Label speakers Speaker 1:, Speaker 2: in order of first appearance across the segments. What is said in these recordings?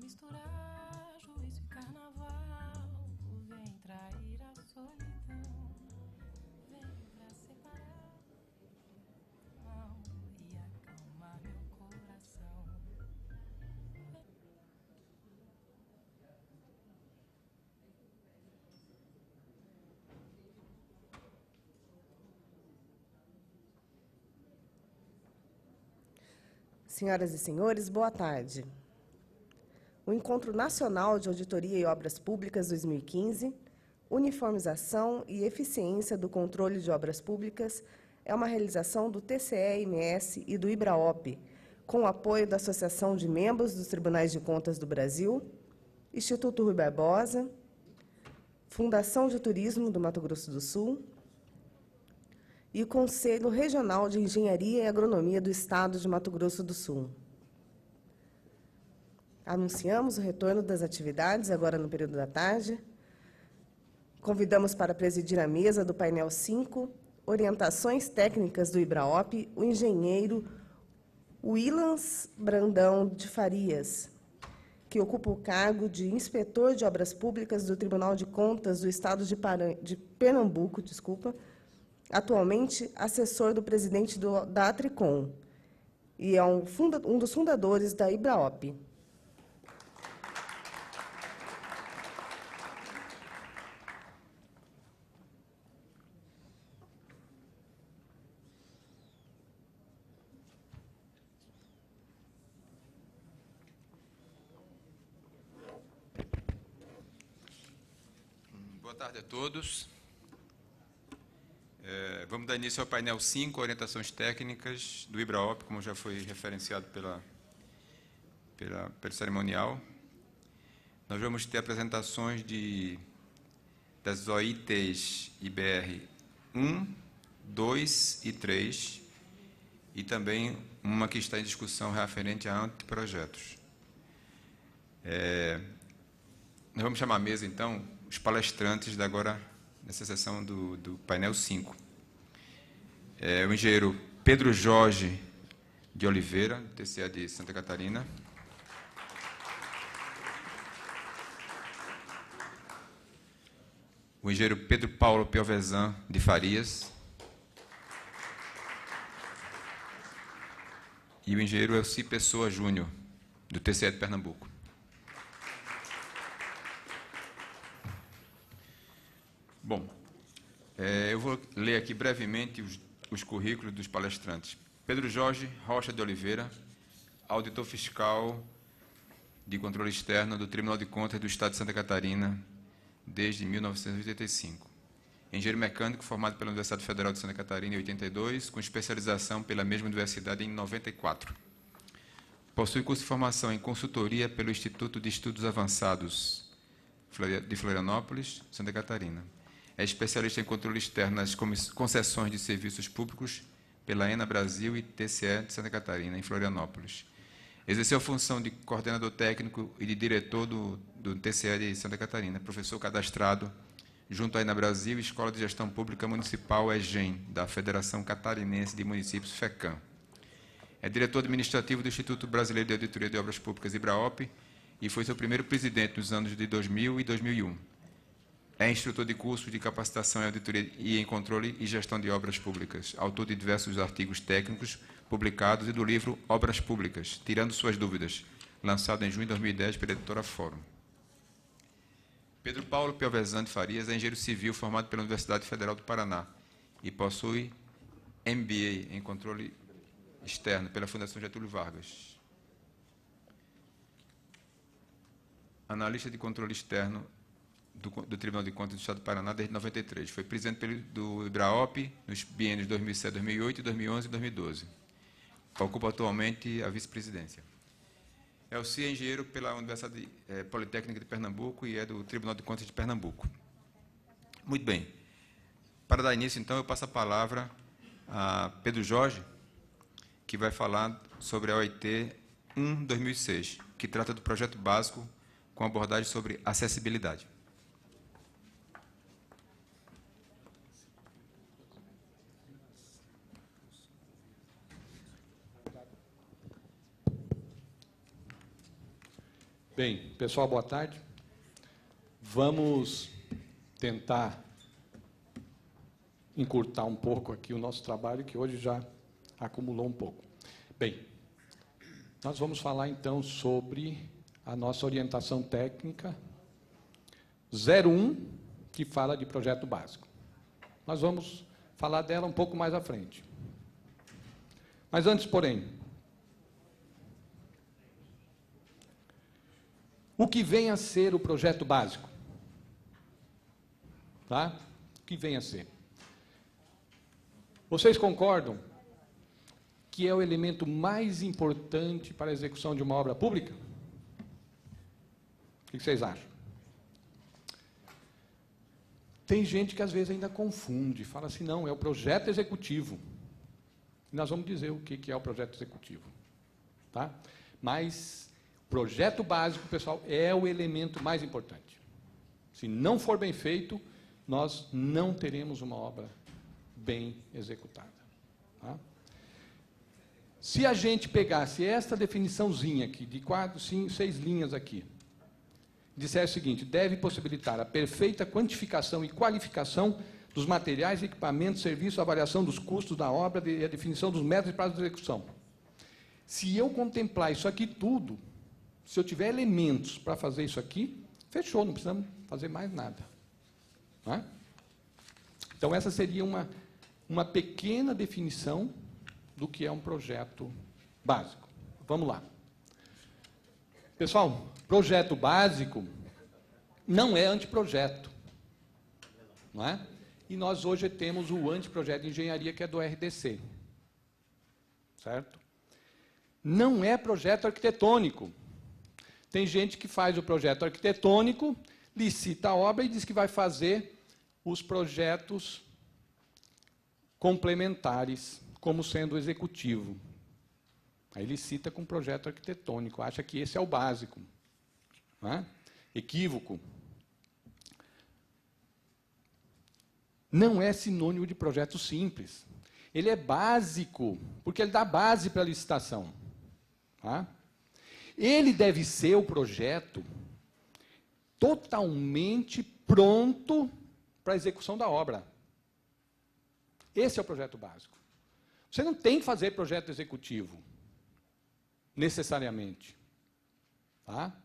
Speaker 1: misturar juízo e carnaval. Vem trair a solidão, vem pra separar e acalmar meu coração.
Speaker 2: Senhoras e senhores, boa tarde. O Encontro Nacional de Auditoria e Obras Públicas 2015, Uniformização e Eficiência do Controle de Obras Públicas, é uma realização do TCE-MS e do IBRAOP, com o apoio da Associação de Membros dos Tribunais de Contas do Brasil, Instituto Rui Barbosa, Fundação de Turismo do Mato Grosso do Sul e o Conselho Regional de Engenharia e Agronomia do Estado de Mato Grosso do Sul. Anunciamos o retorno das atividades, agora no período da tarde. Convidamos para presidir a mesa do painel 5, orientações técnicas do IBRAOP, o engenheiro Willans Brandão de Farias, que ocupa o cargo de inspetor de obras públicas do Tribunal de Contas do Estado de Pernambuco, atualmente assessor do presidente da Atricom, e é um dos fundadores da IBRAOP.
Speaker 3: Boa tarde a todos. Vamos dar início ao painel 5, orientações técnicas do IBRAOP, como já foi referenciado pelo cerimonial. Nós vamos ter apresentações das OITs IBR 1, 2 e 3, e também uma que está em discussão referente a anteprojetos. Nós vamos chamar à mesa, então, os palestrantes agora nessa sessão do painel 5. O engenheiro Pedro Jorge de Oliveira, TCE de Santa Catarina. O engenheiro Pedro Paulo Piovesan de Farias. E o engenheiro Elci Pessoa Júnior, do TCE de Pernambuco. Bom, eu vou ler aqui brevemente os currículos dos palestrantes. Pedro Jorge Rocha de Oliveira, auditor fiscal de controle externo do Tribunal de Contas do Estado de Santa Catarina desde 1985. Engenheiro mecânico formado pela Universidade Federal de Santa Catarina em 82, com especialização pela mesma universidade em 94. Possui curso de formação em consultoria pelo Instituto de Estudos Avançados de Florianópolis, Santa Catarina. É especialista em controle externo nas concessões de serviços públicos pela ENA Brasil e TCE de Santa Catarina, em Florianópolis. Exerceu a função de coordenador técnico e de diretor do TCE de Santa Catarina, professor cadastrado junto à ENA Brasil e Escola de Gestão Pública Municipal EGEM, da Federação Catarinense de Municípios, FECAM. É diretor administrativo do Instituto Brasileiro de Auditoria de Obras Públicas, IBRAOP, e foi seu primeiro presidente nos anos de 2000 e 2001. É instrutor de cursos de capacitação em auditoria e em controle e gestão de obras públicas, autor de diversos artigos técnicos publicados e do livro Obras Públicas, Tirando Suas Dúvidas, lançado em junho de 2010 pela editora Fórum. Pedro Paulo Piovesan de Farias é engenheiro civil formado pela Universidade Federal do Paraná e possui MBA em controle externo pela Fundação Getúlio Vargas. Analista de controle externo do Tribunal de Contas do Estado do Paraná desde 93. Foi presidente do IBRAOP nos biênios 2007, 2008, 2011 e 2012. Ocupa atualmente a vice-presidência. Elci é engenheiro pela Universidade Politécnica de Pernambuco e é do Tribunal de Contas de Pernambuco. Muito bem. Para dar início, então, eu passo a palavra a Pedro Jorge, que vai falar sobre a OIT 1/2006, que trata do projeto básico com abordagem sobre acessibilidade.
Speaker 4: Bem, pessoal, boa tarde. Vamos tentar encurtar um pouco aqui o nosso trabalho, que hoje já acumulou um pouco. Bem, nós vamos falar então sobre a nossa orientação técnica 01, que fala de projeto básico. Nós vamos falar dela um pouco mais à frente. Mas antes, porém, o que vem a ser o projeto básico? Tá? O que vem a ser? Vocês concordam que é o elemento mais importante para a execução de uma obra pública? O que vocês acham? Tem gente que às vezes ainda confunde, fala assim, não, é o projeto executivo. Nós vamos dizer o que é o projeto executivo. Tá? Mas projeto básico, pessoal, é o elemento mais importante. Se não for bem feito, nós não teremos uma obra bem executada. Tá? Se a gente pegasse esta definiçãozinha aqui, de 4, 5, 6 linhas aqui, dissesse o seguinte, deve possibilitar a perfeita quantificação e qualificação dos materiais, equipamentos, serviços, a avaliação dos custos da obra e a definição dos métodos e prazos de execução. Se eu contemplar isso aqui tudo, se eu tiver elementos para fazer isso aqui, fechou, não precisamos fazer mais nada. Não é? Então, essa seria uma pequena definição do que é um projeto básico. Vamos lá. Pessoal, projeto básico não é anteprojeto. Não é? E nós hoje temos o anteprojeto de engenharia, que é do RDC. Certo? Não é projeto arquitetônico. Tem gente que faz o projeto arquitetônico, licita a obra e diz que vai fazer os projetos complementares, como sendo o executivo. Aí licita com projeto arquitetônico, acha que esse é o básico. Não é? Equívoco. Não é sinônimo de projeto simples. Ele é básico, porque ele dá base para a licitação. Tá? Ele deve ser o projeto totalmente pronto para a execução da obra. Esse é o projeto básico. Você não tem que fazer projeto executivo, necessariamente. Tá?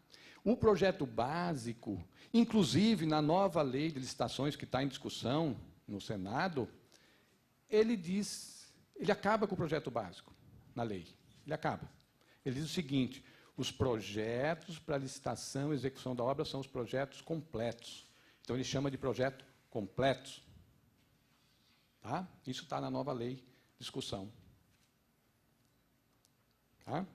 Speaker 4: O projeto básico, inclusive na nova lei de licitações que está em discussão no Senado, ele acaba com o projeto básico na lei. Ele acaba. Ele diz o seguinte: os projetos para licitação e execução da obra são os projetos completos. Então, ele chama de projeto completos. Tá? Isso está na nova lei de discussão. Tá?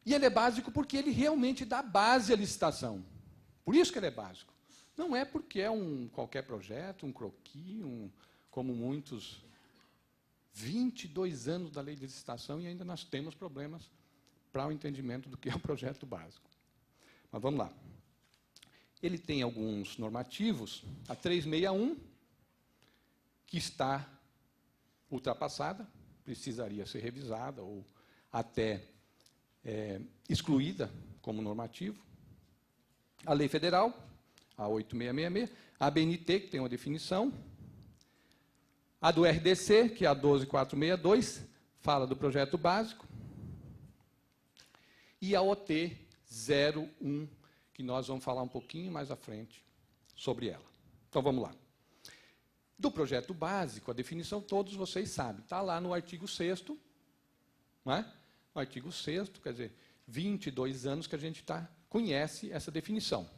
Speaker 4: E ele é básico porque ele realmente dá base à licitação. Por isso que ele é básico. Não é porque é qualquer projeto, um croquis, como muitos, 22 anos da lei de licitação e ainda nós temos problemas para o entendimento do que é o projeto básico. Mas vamos lá. Ele tem alguns normativos, a 361, que está ultrapassada, precisaria ser revisada ou até excluída como normativo. A lei federal, a 8666, a ABNT, que tem uma definição, a do RDC, que é a 12462, fala do projeto básico, e a OT 01, que nós vamos falar um pouquinho mais à frente sobre ela. Então, vamos lá. Do projeto básico, a definição todos vocês sabem, está lá no artigo 6º, não é? No artigo 6º, quer dizer, 22 anos que a gente conhece essa definição.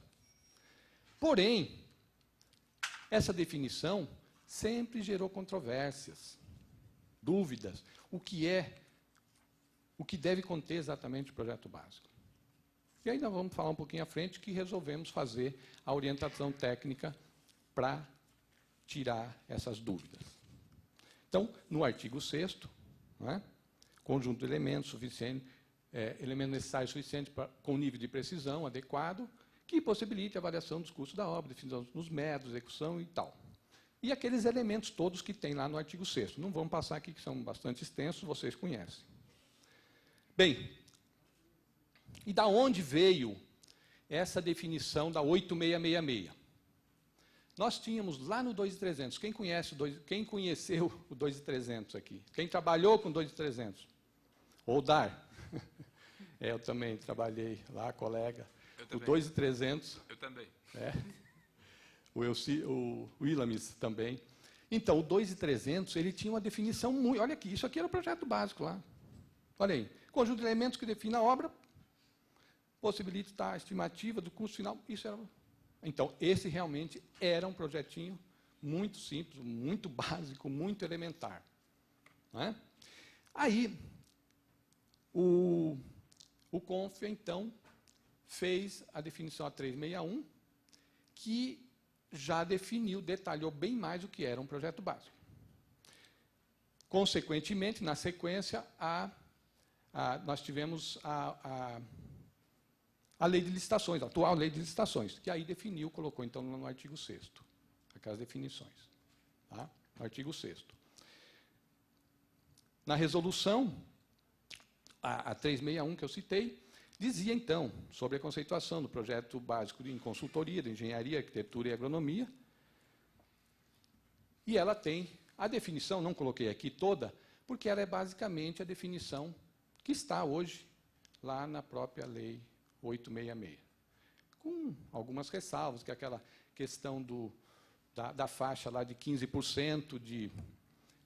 Speaker 4: Porém, essa definição sempre gerou controvérsias, dúvidas, o que deve conter exatamente o projeto básico. E aí nós vamos falar um pouquinho à frente que resolvemos fazer a orientação técnica para tirar essas dúvidas. Então, no artigo 6º, não é? Conjunto de elementos suficiente, elementos necessários suficientes com nível de precisão adequado, que possibilite a avaliação dos custos da obra, definição dos métodos, execução e tal. E aqueles elementos todos que tem lá no artigo 6º. Não vamos passar aqui, que são bastante extensos, vocês conhecem. Bem, e da onde veio essa definição da 8666. Nós tínhamos lá no 2.300, quem conheceu o 2.300 aqui? Quem trabalhou com o 2.300? Ou Dar? Eu também trabalhei lá, colega. O 2.300.
Speaker 3: Eu também.
Speaker 4: O Willamis também. Então, o 2.300, ele tinha uma definição muito... Olha aqui, isso aqui era o projeto básico lá. Olha aí. Conjunto de elementos que define a obra, possibilita a estimativa do custo final. Isso era... Então, esse realmente era um projetinho muito simples, muito básico, muito elementar. Não é? Aí, o Confia, então, fez a definição A361, que já definiu, detalhou bem mais o que era um projeto básico. Consequentemente, na sequência, nós tivemos a lei de licitações, a atual lei de licitações, que aí definiu, colocou então no artigo 6º, aquelas definições, tá? No artigo 6º. Na resolução, a 361 que eu citei, dizia então sobre a conceituação do projeto básico em consultoria, de engenharia, arquitetura e agronomia, e ela tem a definição, não coloquei aqui toda, porque ela é basicamente a definição que está hoje lá na própria lei 866, com algumas ressalvas, que é aquela questão da faixa lá de 15%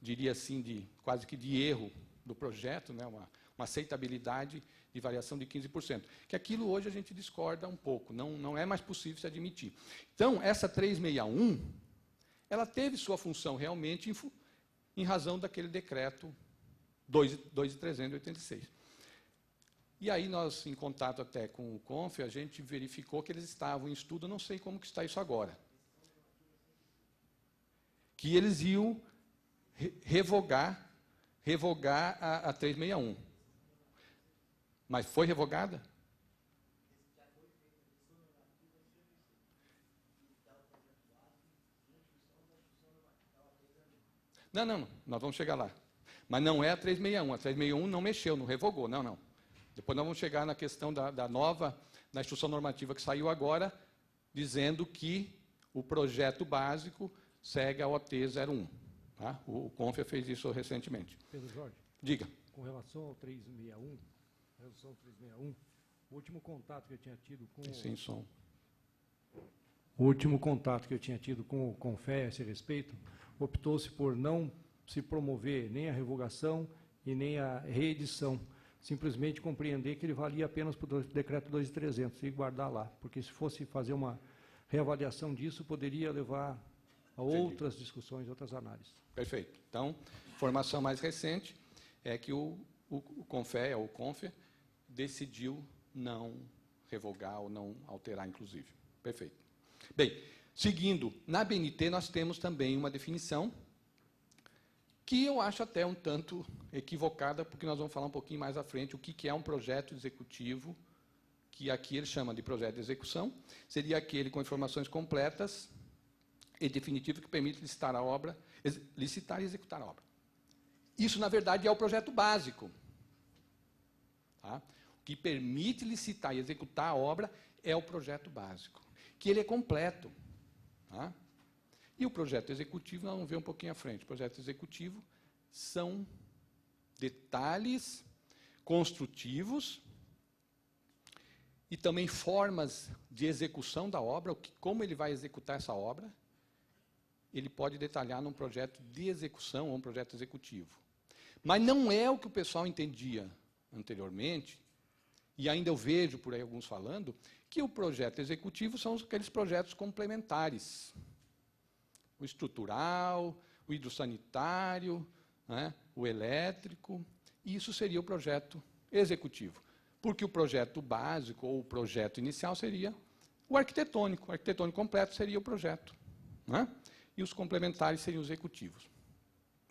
Speaker 4: diria assim, quase que de erro do projeto, né, uma aceitabilidade de variação de 15%, que aquilo hoje a gente discorda um pouco, não é mais possível se admitir. Então, essa 361, ela teve sua função realmente em razão daquele decreto 2.386. E aí nós, em contato até com o Confia, a gente verificou que eles estavam em estudo, não sei como que está isso agora, que eles iam revogar a 361. Mas foi revogada? Não, nós vamos chegar lá. Mas não é a 361. A 361 não mexeu, não revogou, não. Depois nós vamos chegar na questão da nova, da instrução normativa que saiu agora, dizendo que o projeto básico segue a OT 01. Tá? O Confia fez isso recentemente.
Speaker 5: Pedro Jorge.
Speaker 4: Diga.
Speaker 5: Com relação ao 361, resolução 361, o último contato que eu tinha tido com...
Speaker 4: Sem som.
Speaker 5: O último contato que eu tinha tido com o Confea a esse respeito, optou-se por não se promover nem a revogação e nem a reedição, simplesmente compreender que ele valia apenas para o decreto 2.300 e guardar lá, porque se fosse fazer uma reavaliação disso, poderia levar a outras discussões, outras análises.
Speaker 4: Perfeito. Então, informação mais recente é que o Confia, decidiu não revogar ou não alterar, inclusive. Perfeito. Bem, seguindo, na BNT nós temos também uma definição que eu acho até um tanto equivocada, porque nós vamos falar um pouquinho mais à frente o que é um projeto executivo, que aqui ele chama de projeto de execução, seria aquele com informações completas e definitivo que permite licitar e executar a obra. Isso, na verdade, é o projeto básico. Tá? O que permite licitar e executar a obra é o projeto básico, que ele é completo. Tá? E o projeto executivo, nós vamos ver um pouquinho à frente. O projeto executivo são detalhes construtivos e também formas de execução da obra, como ele vai executar essa obra, ele pode detalhar num projeto de execução ou um projeto executivo. Mas não é o que o pessoal entendia anteriormente, e ainda eu vejo por aí alguns falando, que o projeto executivo são aqueles projetos complementares. O estrutural, o hidrossanitário, né, o elétrico, e isso seria o projeto executivo. Porque o projeto básico ou o projeto inicial seria o arquitetônico. O arquitetônico completo seria o projeto. Né? E os complementares seriam os executivos.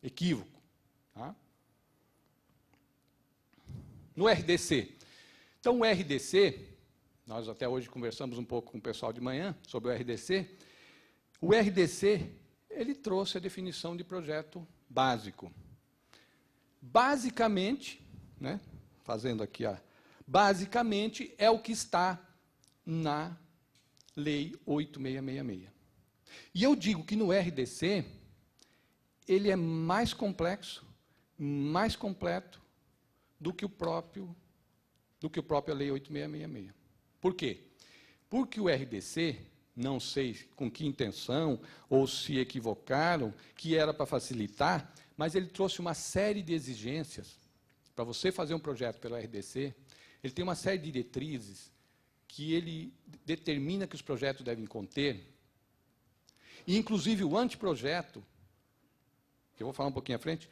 Speaker 4: Equívoco. Tá? No RDC. Então, o RDC, nós até hoje conversamos um pouco com o pessoal de manhã sobre o RDC. O RDC, ele trouxe a definição de projeto básico. Basicamente, né, fazendo aqui basicamente é o que está na Lei 8666. E eu digo que no RDC, ele é mais complexo, mais completo do que a própria Lei 8666. Por quê? Porque o RDC, não sei com que intenção, ou se equivocaram, que era para facilitar, mas ele trouxe uma série de exigências. Para você fazer um projeto pelo RDC, ele tem uma série de diretrizes que ele determina que os projetos devem conter, e, inclusive, o anteprojeto, que eu vou falar um pouquinho à frente,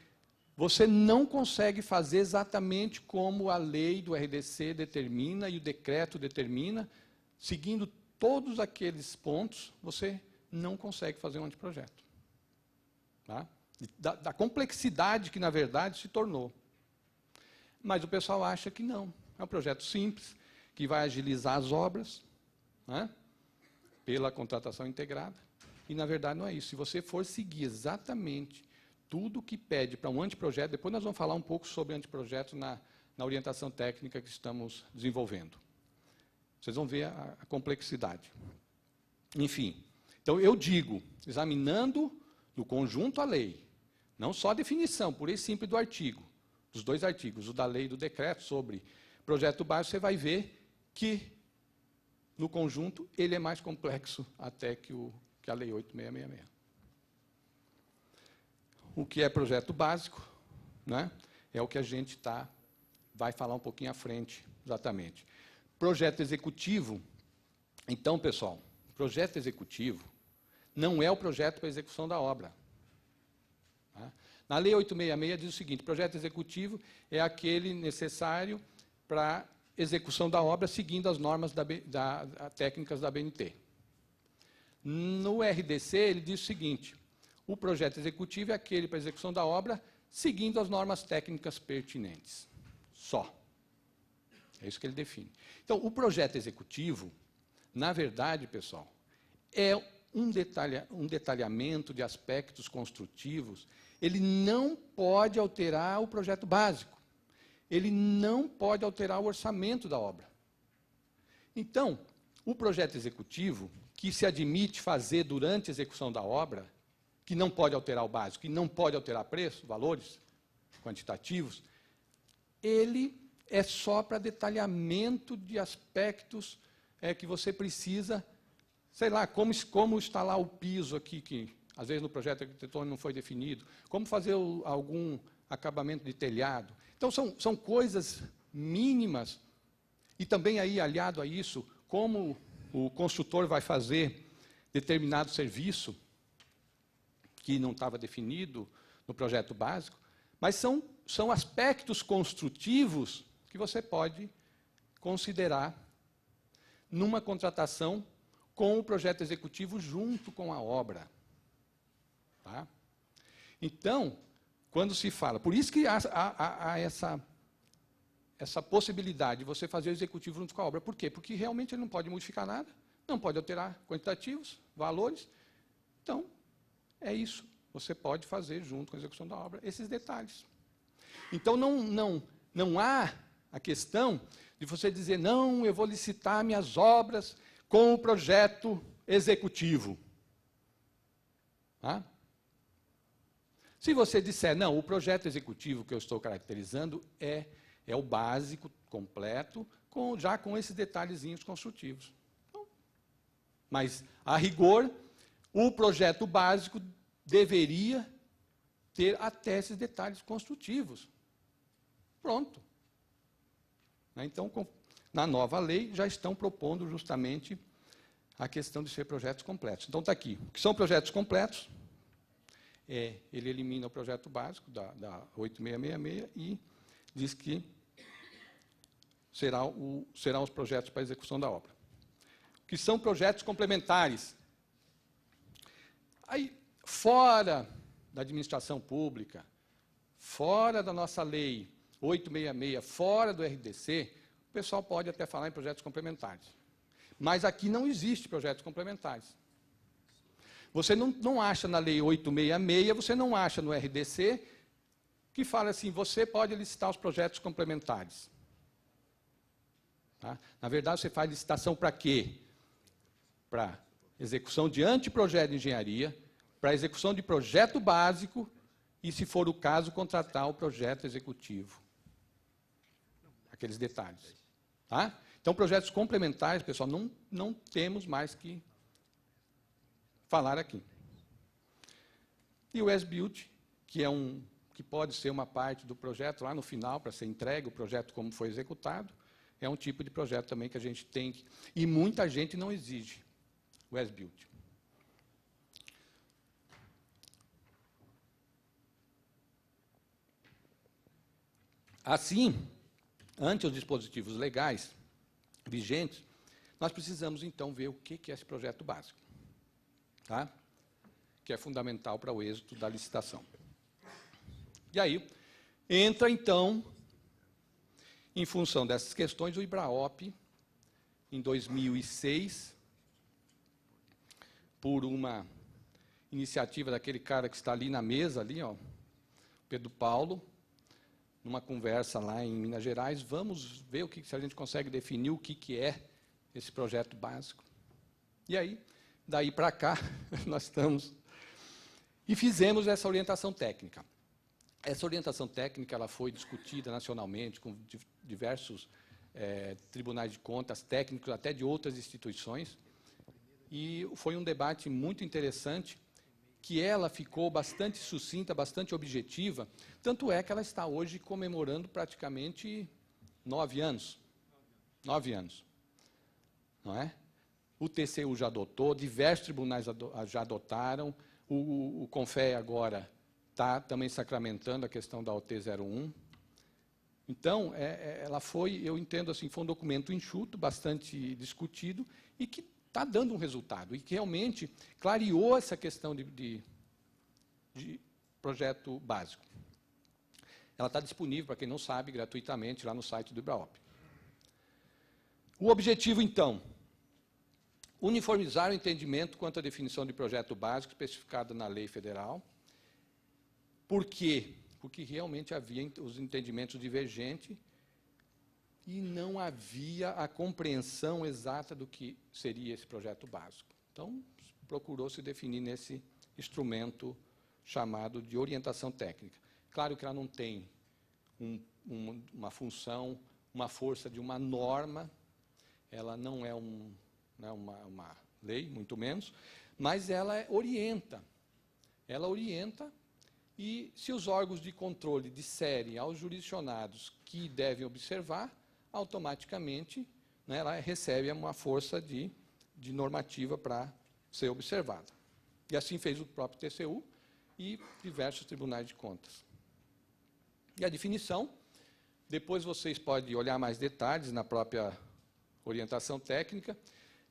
Speaker 4: você não consegue fazer exatamente como a lei do RDC determina e o decreto determina, seguindo todos aqueles pontos, você não consegue fazer um anteprojeto. Tá? Da complexidade que, na verdade, se tornou. Mas o pessoal acha que não. É um projeto simples, que vai agilizar as obras, né, pela contratação integrada. E, na verdade, não é isso. Se você for seguir exatamente tudo que pede para um anteprojeto, depois nós vamos falar um pouco sobre anteprojeto na orientação técnica que estamos desenvolvendo. Vocês vão ver a complexidade. Enfim, então eu digo, examinando no conjunto a lei, não só a definição, pura e simples do artigo, dos dois artigos, o da lei e do decreto sobre projeto básico, você vai ver que, no conjunto, ele é mais complexo até que a Lei 8666. O que é projeto básico, né, é o que a gente vai falar um pouquinho à frente, exatamente. Projeto executivo, então, pessoal, projeto executivo não é o projeto para execução da obra. Tá? Na Lei 866 diz o seguinte, projeto executivo é aquele necessário para execução da obra seguindo as normas técnicas da BNT. No RDC, ele diz o seguinte, o projeto executivo é aquele para execução da obra seguindo as normas técnicas pertinentes. Só. É isso que ele define. Então, o projeto executivo, na verdade, pessoal, é um detalhamento de aspectos construtivos. Ele não pode alterar o projeto básico. Ele não pode alterar o orçamento da obra. Então, o projeto executivo, que se admite fazer durante a execução da obra, que não pode alterar o básico, que não pode alterar preço, valores quantitativos, ele é só para detalhamento de aspectos que você precisa, sei lá, como instalar o piso aqui, que às vezes no projeto arquitetônico não foi definido, como fazer algum acabamento de telhado. Então, são coisas mínimas, e também aí, aliado a isso, como o construtor vai fazer determinado serviço, que não estava definido no projeto básico, mas são aspectos construtivos que você pode considerar numa contratação com o projeto executivo junto com a obra. Tá? Então, quando se fala... Por isso que há essa possibilidade de você fazer o executivo junto com a obra. Por quê? Porque realmente ele não pode modificar nada, não pode alterar quantitativos, valores. Então, é isso. Você pode fazer junto com a execução da obra esses detalhes. Então, não há a questão de você dizer, não, eu vou licitar minhas obras com o projeto executivo. Tá? Se você disser, não, o projeto executivo que eu estou caracterizando é o básico, completo, já com esses detalhezinhos construtivos. Então, mas, a rigor, o projeto básico deveria ter até esses detalhes construtivos. Pronto. Então, na nova lei, já estão propondo justamente a questão de ser projetos completos. Então, está aqui. O que são projetos completos? Ele elimina o projeto básico da 8666 e diz que serão os projetos para execução da obra. O que são projetos complementares? Aí, fora da administração pública, fora da nossa lei 866, fora do RDC, o pessoal pode até falar em projetos complementares. Mas aqui não existe projetos complementares. Você não acha na lei 866, você não acha no RDC, que fala assim, você pode licitar os projetos complementares. Tá? Na verdade, você faz licitação para quê? Para execução de anteprojeto de engenharia, para execução de projeto básico e, se for o caso, contratar o projeto executivo. Aqueles detalhes. Tá? Então, projetos complementares, pessoal, não temos mais que falar aqui. E o as-built, que pode ser uma parte do projeto lá no final, para ser entregue o projeto como foi executado, é um tipo de projeto também que a gente tem que... E muita gente não exige o as-built. Assim, ante os dispositivos legais vigentes, nós precisamos, então, ver o que é esse projeto básico, tá? Que é fundamental para o êxito da licitação. E aí, entra, então, em função dessas questões, o IBRAOP, em 2006, por uma iniciativa daquele cara que está ali na mesa, ali, ó, Pedro Paulo, numa conversa lá em Minas Gerais, vamos ver se a gente consegue definir o que é esse projeto básico. E aí, daí para cá, nós estamos... E fizemos essa orientação técnica. Essa orientação técnica ela foi discutida nacionalmente com diversos tribunais de contas técnicos, até de outras instituições, e foi um debate muito interessante, que ela ficou bastante sucinta, bastante objetiva, tanto é que ela está hoje comemorando praticamente 9 anos. 9 anos. Não é? O TCU já adotou, diversos tribunais já adotaram, o CONFEA agora está também sacramentando a questão da OT 01. Então, ela foi, eu entendo assim, foi um documento enxuto, bastante discutido, e que está dando um resultado, e que realmente clareou essa questão de projeto básico. Ela está disponível, para quem não sabe, gratuitamente, lá no site do IBRAOP. O objetivo, então, uniformizar o entendimento quanto à definição de projeto básico especificado na lei federal. Por quê? Porque realmente havia os entendimentos divergentes e não havia a compreensão exata do que seria esse projeto básico. Então, procurou-se definir nesse instrumento chamado de orientação técnica. Claro que ela não tem uma função, uma força de uma norma, ela não é uma lei, muito menos, mas ela orienta. Ela orienta, e se os órgãos de controle disserem aos jurisdicionados que devem observar, automaticamente, né, ela recebe uma força de normativa para ser observada. E assim fez o próprio TCU e diversos tribunais de contas. E a definição, depois vocês podem olhar mais detalhes na própria orientação técnica,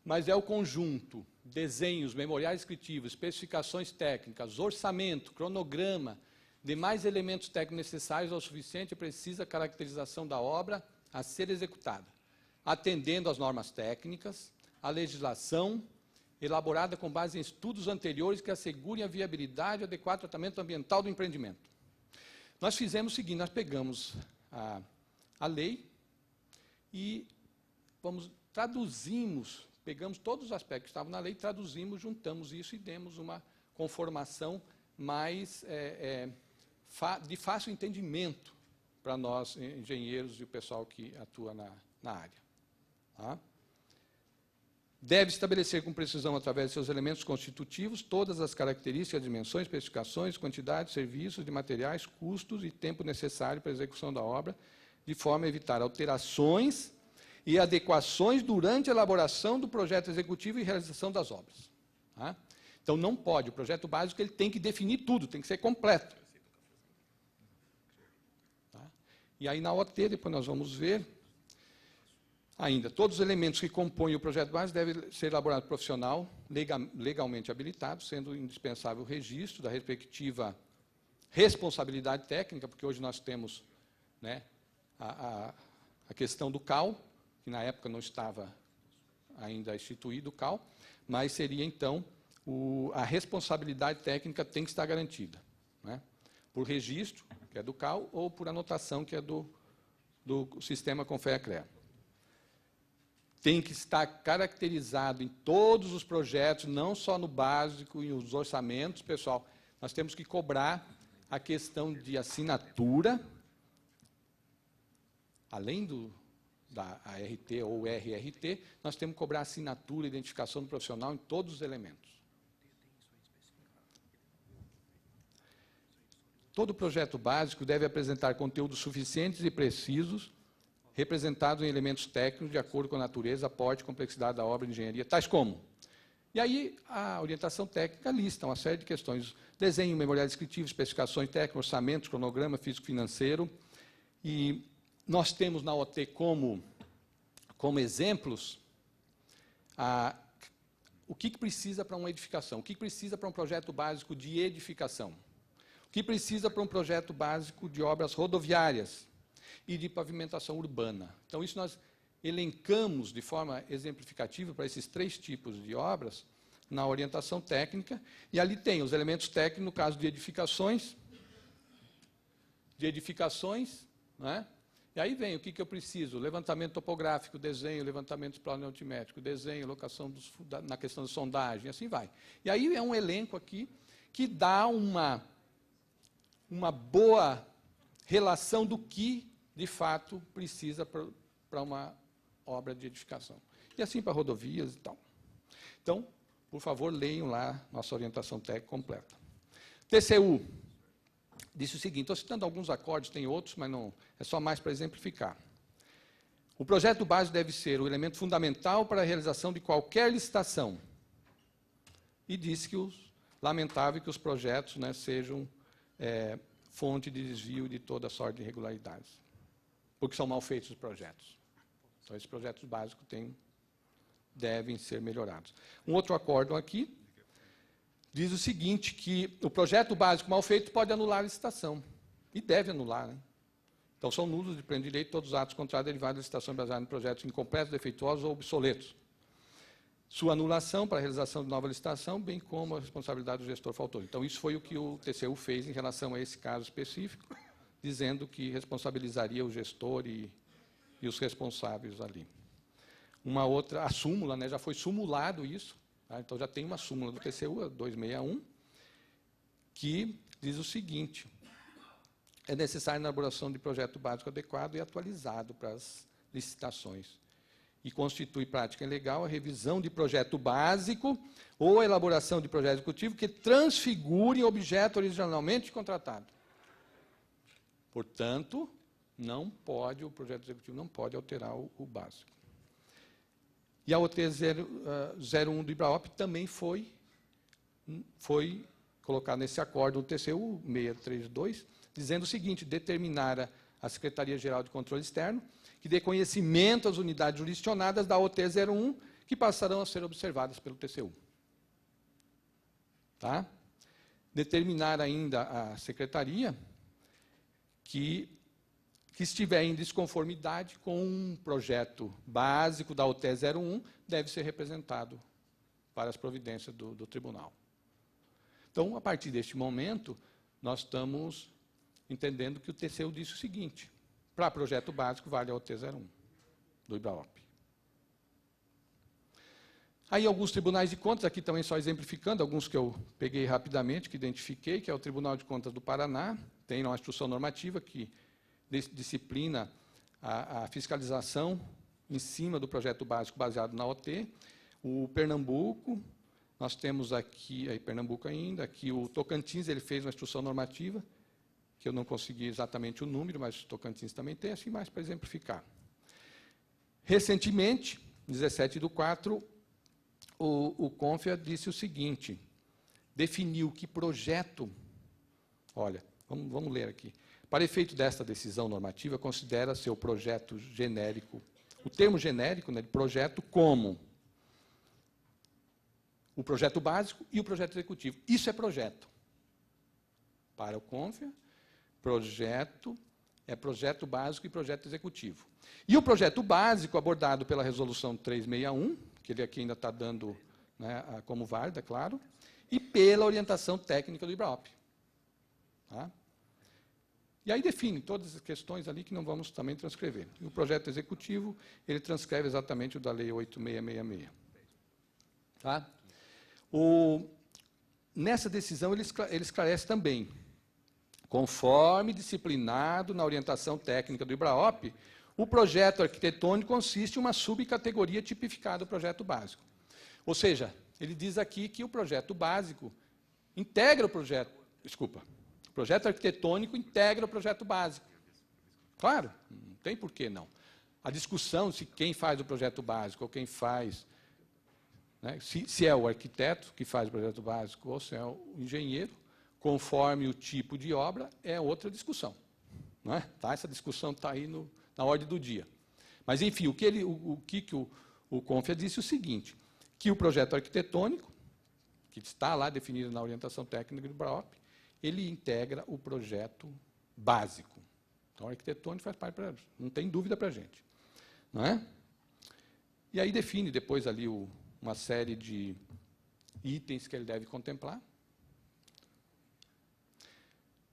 Speaker 4: mas é o conjunto, desenhos, memoriais descritivos, especificações técnicas, orçamento, cronograma, demais elementos técnicos necessários ao suficiente e precisa caracterização da obra a ser executada, atendendo às normas técnicas, à legislação, elaborada com base em estudos anteriores que assegurem a viabilidade e adequado tratamento ambiental do empreendimento. Nós fizemos o seguinte, nós pegamos a lei e pegamos todos os aspectos que estavam na lei, traduzimos, juntamos isso e demos uma conformação mais de fácil entendimento para nós, engenheiros e o pessoal que atua na área. Tá? Deve estabelecer com precisão, através de seus elementos constitutivos, todas as características, dimensões, especificações, quantidades, serviços, de materiais, custos e tempo necessário para a execução da obra, de forma a evitar alterações e adequações durante a elaboração do projeto executivo e realização das obras. Tá? Então, não pode, o projeto básico ele tem que definir tudo, tem que ser completo. Tá? E aí, na OT, depois nós vamos ver, ainda, todos os elementos que compõem o projeto básico devem ser elaborados por profissional legalmente habilitado, sendo indispensável o registro da respectiva responsabilidade técnica, porque hoje nós temos, né, a questão do CAL, que na época não estava ainda instituído o CAL, mas seria, então, a responsabilidade técnica tem que estar garantida, né, por registro, que é do CAL, ou por anotação, que é do sistema CONFEA-CREA. tem que estar caracterizado em todos os projetos, não só no básico e nos orçamentos, pessoal. Nós temos que cobrar a questão de assinatura, além da ART ou RRT, nós temos que cobrar assinatura, identificação do profissional em todos os elementos. Todo projeto básico deve apresentar conteúdos suficientes e precisos, representados em elementos técnicos de acordo com a natureza, porte e complexidade da obra de engenharia, tais como. E aí a orientação técnica lista uma série de questões: desenho, memorial descritivo, especificações técnicas, orçamentos, cronograma físico-financeiro. E nós temos na OT como exemplos o que precisa para uma edificação, o que precisa para um projeto básico de edificação, o que precisa para um projeto básico de obras rodoviárias e de pavimentação urbana. Então, isso nós elencamos de forma exemplificativa para esses 3 tipos de obras na orientação técnica, e ali tem os elementos técnicos, no caso de edificações, né? E aí vem o que eu preciso: levantamento topográfico, desenho, levantamento planimétrico, desenho, locação na questão de sondagem, assim vai. E aí é um elenco aqui que dá uma boa relação do que, de fato, precisa para uma obra de edificação. E assim para rodovias e tal. Então, por favor, leiam lá nossa orientação técnica completa. TCU disse o seguinte, estou citando alguns acordes, tem outros, mas não, é só mais para exemplificar. O projeto básico deve ser o elemento fundamental para a realização de qualquer licitação. E disse que lamentável que os projetos, né, sejam fonte de desvio de toda sorte de irregularidades, porque são mal feitos os projetos. Então, esses projetos básicos devem ser melhorados. Um outro acórdão aqui diz o seguinte, que o projeto básico mal feito pode anular a licitação. E deve anular, né? Então, são nulos de pleno direito todos os atos contrários derivados da licitação baseada em projetos incompletos, defeituosos ou obsoletos. Sua anulação para a realização de nova licitação, bem como a responsabilidade do gestor faltou. Então, isso foi o que o TCU fez em relação a esse caso específico, dizendo que responsabilizaria o gestor e os responsáveis ali. Uma outra, a súmula, né, já foi sumulado isso, tá? Então já tem uma súmula do TCU, a 261, que diz o seguinte: é necessária a elaboração de projeto básico adequado e atualizado para as licitações. E constitui prática legal a revisão de projeto básico ou a elaboração de projeto executivo que transfigure objeto originalmente contratado. Portanto, o projeto executivo não pode alterar o básico. E a OT 01 do IBRAOP também foi colocado nesse acordo do TCU 632, dizendo o seguinte: determinar a Secretaria-Geral de Controle Externo que dê conhecimento às unidades jurisdicionadas da OT 01, que passarão a ser observadas pelo TCU. Tá? Determinar ainda a Secretaria que estiver em desconformidade com um projeto básico da OT 01, deve ser representado para as providências do tribunal. Então, a partir deste momento, nós estamos entendendo que o TCU disse o seguinte: para projeto básico, vale a OT 01, do IBRAOP. Aí, alguns tribunais de contas, aqui também só exemplificando, alguns que eu peguei rapidamente, que identifiquei, que é o Tribunal de Contas do Paraná, tem uma instrução normativa que disciplina a fiscalização em cima do projeto básico baseado na OT. O Pernambuco, nós temos aqui Pernambuco ainda, aqui o Tocantins, ele fez uma instrução normativa, que eu não consegui exatamente o número, mas o Tocantins também tem, assim mais para exemplificar. Recentemente, 17/4, o CONFIA disse o seguinte, definiu que projeto, olha, vamos ler aqui. Para efeito desta decisão normativa, considera-se o projeto genérico, o termo genérico, né, de projeto, como o projeto básico e o projeto executivo. Isso é projeto. Para o CONFIA, projeto é projeto básico e projeto executivo. E o projeto básico, abordado pela Resolução 361, que ele aqui ainda está dando, né, como válida, claro, e pela orientação técnica do IBRAOP. Tá? E aí define todas as questões ali que não vamos também transcrever. E o projeto executivo, ele transcreve exatamente o da Lei 8666. Tá? Nessa decisão, ele esclarece também, conforme disciplinado na orientação técnica do IBRAOP, o projeto arquitetônico consiste em uma subcategoria tipificada do projeto básico. Ou seja, ele diz aqui que o projeto básico integra o projeto... Desculpa. O projeto arquitetônico integra o projeto básico. Claro, não tem por que não. A discussão se quem faz o projeto básico ou quem faz... Né, se é o arquiteto que faz o projeto básico ou se é o engenheiro, conforme o tipo de obra, é outra discussão. Não é? Tá? Essa discussão está aí na ordem do dia. Mas, enfim, o que o CONFIA disse é o seguinte, que o projeto arquitetônico, que está lá definido na orientação técnica do IBRAOP, ele integra o projeto básico. Então, o arquitetônico faz parte, não tem dúvida para a gente. Não é? E aí define depois ali uma série de itens que ele deve contemplar.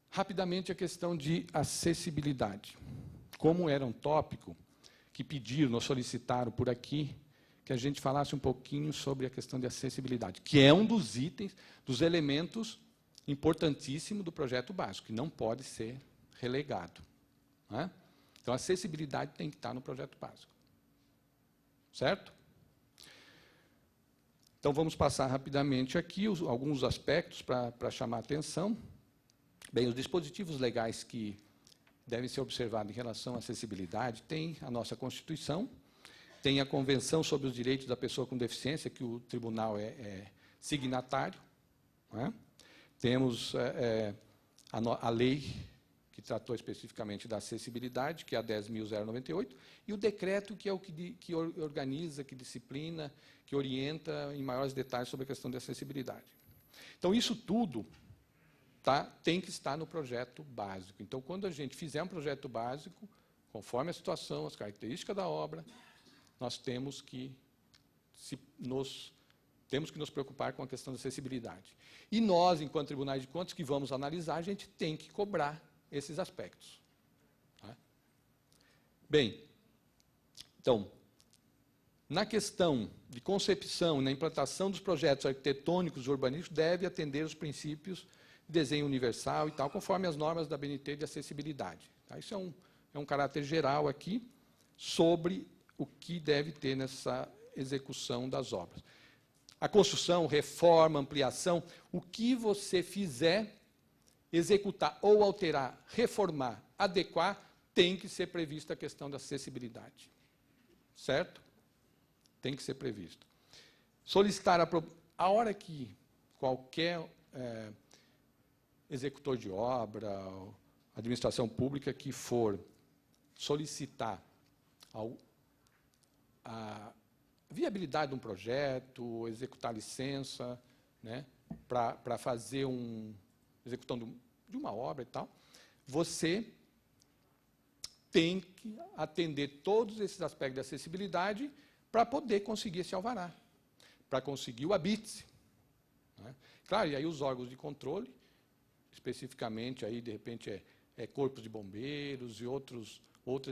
Speaker 4: Rapidamente, a questão de acessibilidade. Como era um tópico que pediram, nos solicitaram por aqui, que a gente falasse um pouquinho sobre a questão de acessibilidade, que é um dos itens, dos elementos importantíssimos do projeto básico, que não pode ser relegado. Não é? Então, a acessibilidade tem que estar no projeto básico. Certo? Então, vamos passar rapidamente aqui alguns aspectos para chamar a atenção. Bem, os dispositivos legais que devem ser observados em relação à acessibilidade tem a nossa Constituição, tem a Convenção sobre os Direitos da Pessoa com Deficiência, que o tribunal é signatário. Não é? Temos a lei que tratou especificamente da acessibilidade, que é a 10.098, e o decreto, que é o que organiza, que disciplina, que orienta em maiores detalhes sobre a questão da acessibilidade. Então, isso tudo tem que estar no projeto básico. Então, quando a gente fizer um projeto básico, conforme a situação, as características da obra, nós temos que nos preocupar com a questão da acessibilidade. E nós, enquanto tribunais de contas, que vamos analisar, a gente tem que cobrar esses aspectos. Tá? Bem, então, na questão de concepção e na implantação dos projetos arquitetônicos e urbanísticos, deve atender os princípios de desenho universal e tal, conforme as normas da BNT de acessibilidade. Tá? Isso é um caráter geral aqui sobre o que deve ter nessa execução das obras. A construção, reforma, ampliação, o que você fizer, executar ou alterar, reformar, adequar, tem que ser prevista a questão da acessibilidade. Certo? Tem que ser previsto. Solicitar a hora que qualquer executor de obra, administração pública que for solicitar a viabilidade de um projeto, executar licença, né, para fazer executando de uma obra e tal, você tem que atender todos esses aspectos de acessibilidade para poder conseguir esse alvará, para conseguir o habite. Né? Claro, e aí os órgãos de controle, especificamente, aí, de repente, corpos de bombeiros e outras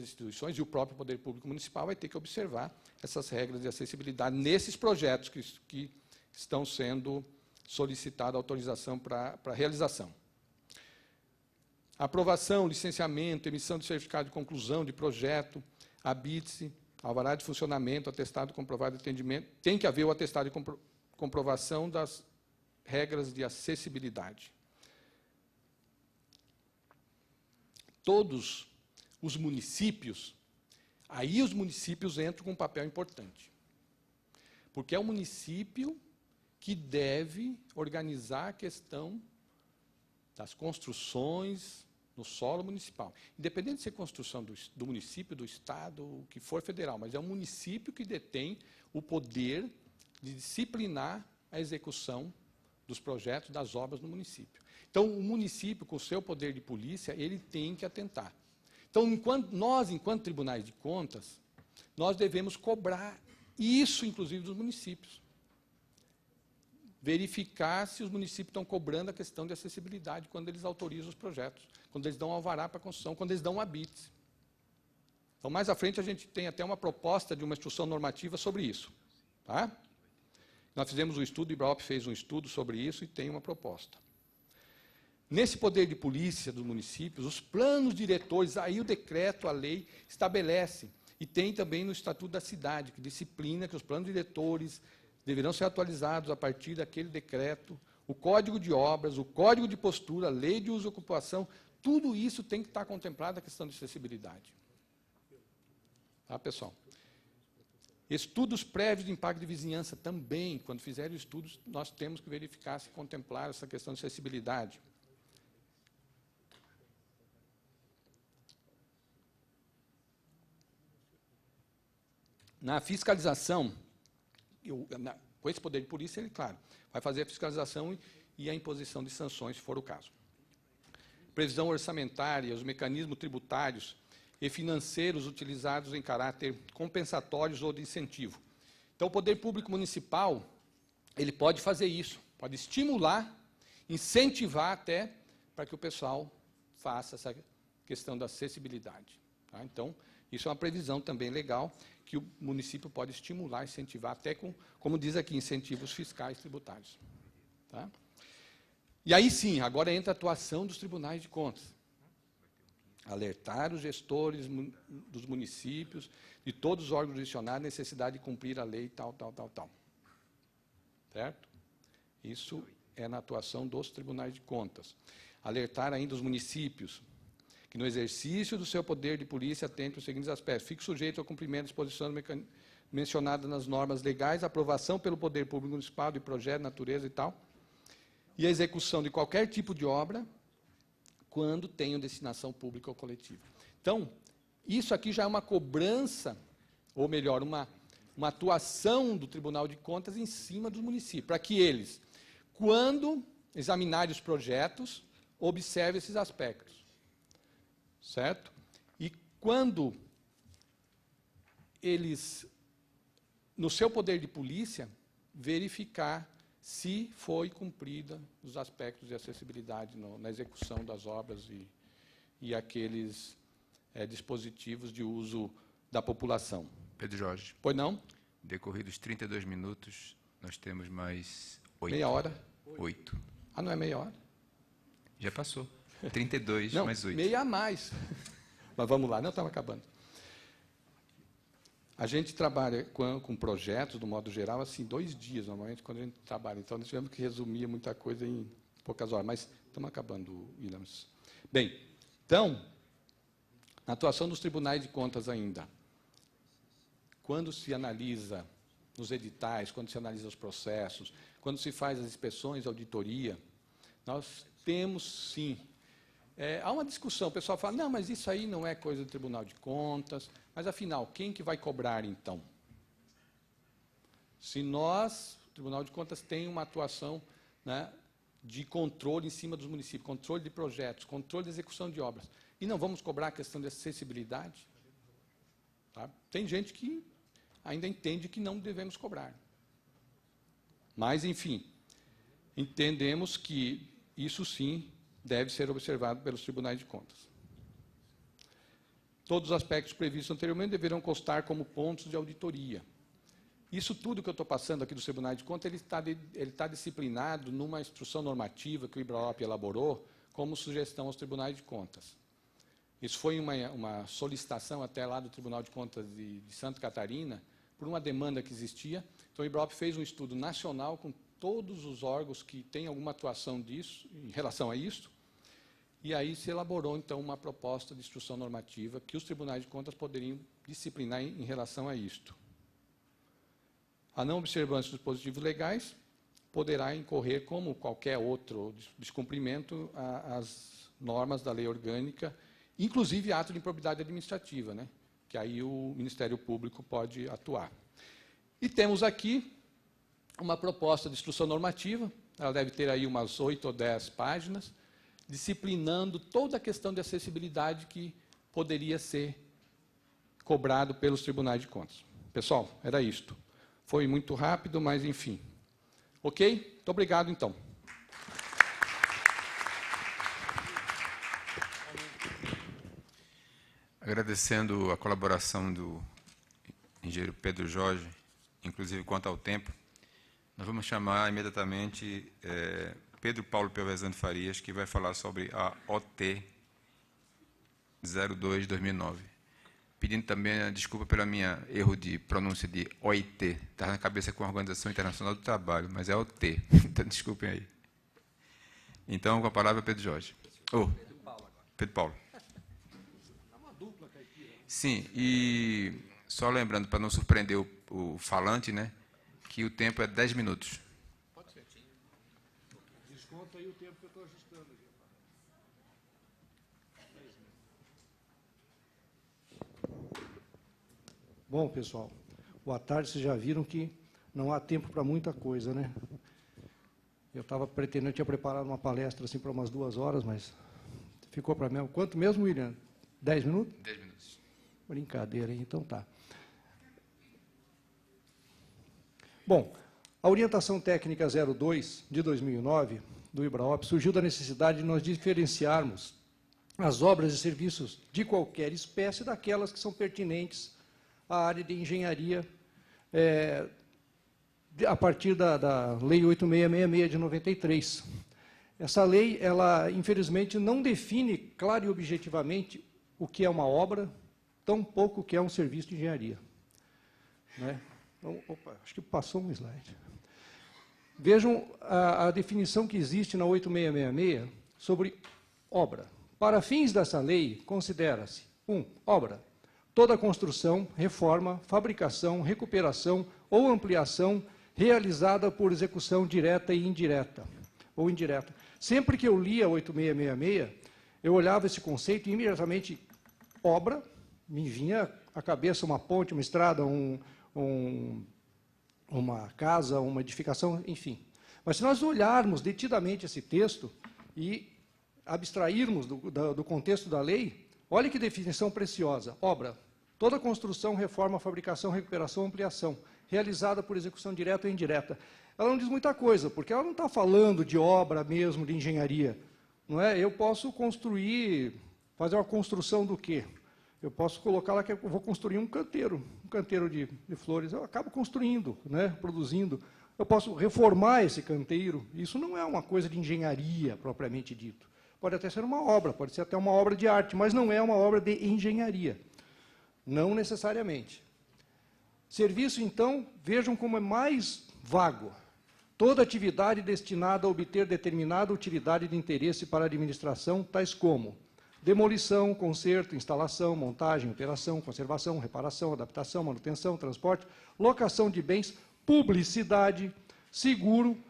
Speaker 4: instituições, e o próprio Poder Público Municipal vai ter que observar essas regras de acessibilidade nesses projetos que estão sendo solicitada autorização para realização. Aprovação, licenciamento, emissão de certificado de conclusão de projeto, habite-se, alvará de funcionamento, atestado comprovado de atendimento, tem que haver o atestado de comprovação das regras de acessibilidade. Todos os municípios, aí os municípios entram com um papel importante, porque é o município que deve organizar a questão das construções no solo municipal. Independente de ser construção do município, do Estado, o que for federal, mas é o município que detém o poder de disciplinar a execução dos projetos, das obras no município. Então, o município, com o seu poder de polícia, ele tem que atentar. Então, enquanto tribunais de contas, nós devemos cobrar isso, inclusive, dos municípios. verificar se os municípios estão cobrando a questão de acessibilidade quando eles autorizam os projetos, quando eles dão alvará para a construção, quando eles dão um habite. Então, mais à frente, a gente tem até uma proposta de uma instrução normativa sobre isso. Tá? Nós fizemos um estudo, o IBRAOP fez um estudo sobre isso e tem uma proposta. Nesse poder de polícia dos municípios, os planos diretores, aí o decreto, a lei, estabelece, e tem também no Estatuto da Cidade, que disciplina que os planos diretores deverão ser atualizados a partir daquele decreto, o Código de Obras, o Código de Postura, a Lei de Uso e Ocupação, tudo isso tem que estar contemplado a questão de acessibilidade. Tá, pessoal? Estudos prévios de impacto de vizinhança também, quando fizerem estudos, nós temos que verificar se contemplar essa questão de acessibilidade. Na fiscalização, com esse poder de polícia, ele, claro, vai fazer a fiscalização e a imposição de sanções, se for o caso. Previsão orçamentária, os mecanismos tributários e financeiros utilizados em caráter compensatórios ou de incentivo. Então, o poder público municipal, ele pode fazer isso, pode estimular, incentivar até para que o pessoal faça essa questão da acessibilidade. Tá? Então, isso é uma previsão também legal, que o município pode estimular, incentivar, até com, como diz aqui, incentivos fiscais tributários. Tá? E aí sim, agora entra a atuação dos tribunais de contas. Alertar os gestores dos municípios, de todos os órgãos jurisdicionais, a necessidade de cumprir a lei, tal. Certo? Isso é na atuação dos tribunais de contas. Alertar ainda os municípios que no exercício do seu poder de polícia atente aos seguintes aspectos. Fique sujeito ao cumprimento das disposições mencionadas nas normas legais, aprovação pelo poder público municipal de projeto, natureza e tal, e a execução de qualquer tipo de obra quando tenham destinação pública ou coletiva. Então, isso aqui já é uma cobrança, ou melhor, uma atuação do Tribunal de Contas em cima dos municípios, para que eles, quando examinarem os projetos, observem esses aspectos. Certo? E quando eles, no seu poder de polícia, verificar se foi cumprida os aspectos de acessibilidade na execução das obras e aqueles dispositivos de uso da população.
Speaker 3: Pedro Jorge.
Speaker 4: Pois não?
Speaker 3: Decorridos 32 minutos, nós temos mais 8.
Speaker 4: Meia hora?
Speaker 3: 8.
Speaker 4: Ah, não é meia hora?
Speaker 3: Já passou. 32
Speaker 4: não,
Speaker 3: mais 8.
Speaker 4: Meia a mais. Mas vamos lá, não estamos acabando. A gente trabalha com projetos, do modo geral, assim, 2 dias, normalmente, quando a gente trabalha. Então, nós tivemos que resumir muita coisa em poucas horas. Mas estamos acabando, Williams. Bem, então, na atuação dos tribunais de contas ainda, quando se analisa nos editais, quando se analisa os processos, quando se faz as inspeções, auditoria, nós temos, sim, há uma discussão, o pessoal fala, não, mas isso aí não é coisa do Tribunal de Contas, mas, afinal, quem que vai cobrar, então? Se nós, o Tribunal de Contas, tem uma atuação, né, de controle em cima dos municípios, controle de projetos, controle de execução de obras, e não vamos cobrar a questão de acessibilidade? Tá? Tem gente que ainda entende que não devemos cobrar. Mas, enfim, entendemos que isso, sim, deve ser observado pelos tribunais de contas. Todos os aspectos previstos anteriormente deverão constar como pontos de auditoria. Isso tudo que eu estou passando aqui dos tribunais de contas, ele está disciplinado numa instrução normativa que o IBRAOP elaborou como sugestão aos tribunais de contas. Isso foi uma solicitação até lá do Tribunal de Contas de Santa Catarina, por uma demanda que existia. Então, o IBRAOP fez um estudo nacional com todos os órgãos que têm alguma atuação disso, em relação a isso, e aí se elaborou, então, uma proposta de instrução normativa que os tribunais de contas poderiam disciplinar em relação a isto. A não observância dos dispositivos legais poderá incorrer, como qualquer outro descumprimento, às normas da lei orgânica, inclusive ato de improbidade administrativa, né? Que aí o Ministério Público pode atuar. E temos aqui uma proposta de instrução normativa, ela deve ter aí umas 8 ou 10 páginas, disciplinando toda a questão de acessibilidade que poderia ser cobrado pelos tribunais de contas. Pessoal, era isto. Foi muito rápido, mas, enfim, Ok? Muito obrigado, então.
Speaker 3: Agradecendo a colaboração do engenheiro Pedro Jorge, inclusive quanto ao tempo, nós vamos chamar imediatamente Pedro Paulo Pelvezano Farias, que vai falar sobre a OT 02-2009. Pedindo também a desculpa pelo meu erro de pronúncia de OIT. Estava na cabeça com a Organização Internacional do Trabalho, mas é OT. Então, desculpem aí. Então, com a palavra, Pedro Jorge. Pedro Paulo. Sim, e só lembrando, para não surpreender o falante, né, que o tempo é 10 minutos.
Speaker 5: Pode ser. Desconta aí o tempo que eu estou ajustando. Bom, pessoal, boa tarde. Vocês já viram que não há tempo para muita coisa, né? Eu estava pretendendo, eu tinha preparado uma palestra assim para umas 2 horas, mas ficou para mim. Quanto mesmo, William? 10 minutos?
Speaker 3: 10 minutos.
Speaker 5: Brincadeira, hein? Então tá. Bom, a orientação técnica 02 de 2009 do IBRAOP surgiu da necessidade de nós diferenciarmos as obras e serviços de qualquer espécie daquelas que são pertinentes à área de engenharia, a partir da Lei 8666 de 93. Essa lei, ela, infelizmente, não define claro e objetivamente o que é uma obra, tão pouco o que é um serviço de engenharia. Né? Então, opa, acho que passou um slide. Vejam a definição que existe na 8666 sobre obra. Para fins dessa lei, considera-se, 1. Obra. Toda construção, reforma, fabricação, recuperação ou ampliação realizada por execução direta e indireta, ou indireta. Sempre que eu lia 8666, eu olhava esse conceito e imediatamente obra, me vinha à cabeça uma ponte, uma estrada, uma casa, uma edificação, enfim. Mas se nós olharmos detidamente esse texto e abstrairmos do contexto da lei, olha que definição preciosa. Obra. Toda construção, reforma, fabricação, recuperação, ampliação, realizada por execução direta ou indireta. Ela não diz muita coisa, porque ela não está falando de obra mesmo, de engenharia. Não é? Eu posso construir, fazer uma construção do quê? Eu posso colocar lá que eu vou construir um canteiro de flores. Eu acabo construindo, né, produzindo. Eu posso reformar esse canteiro. Isso não é uma coisa de engenharia, propriamente dito. Pode até ser uma obra, pode ser até uma obra de arte, mas não é uma obra de engenharia. Não necessariamente. Serviço, então, vejam como é mais vago. Toda atividade destinada a obter determinada utilidade de interesse para a administração, tais como demolição, conserto, instalação, montagem, operação, conservação, reparação, adaptação, manutenção, transporte, locação de bens, publicidade, seguro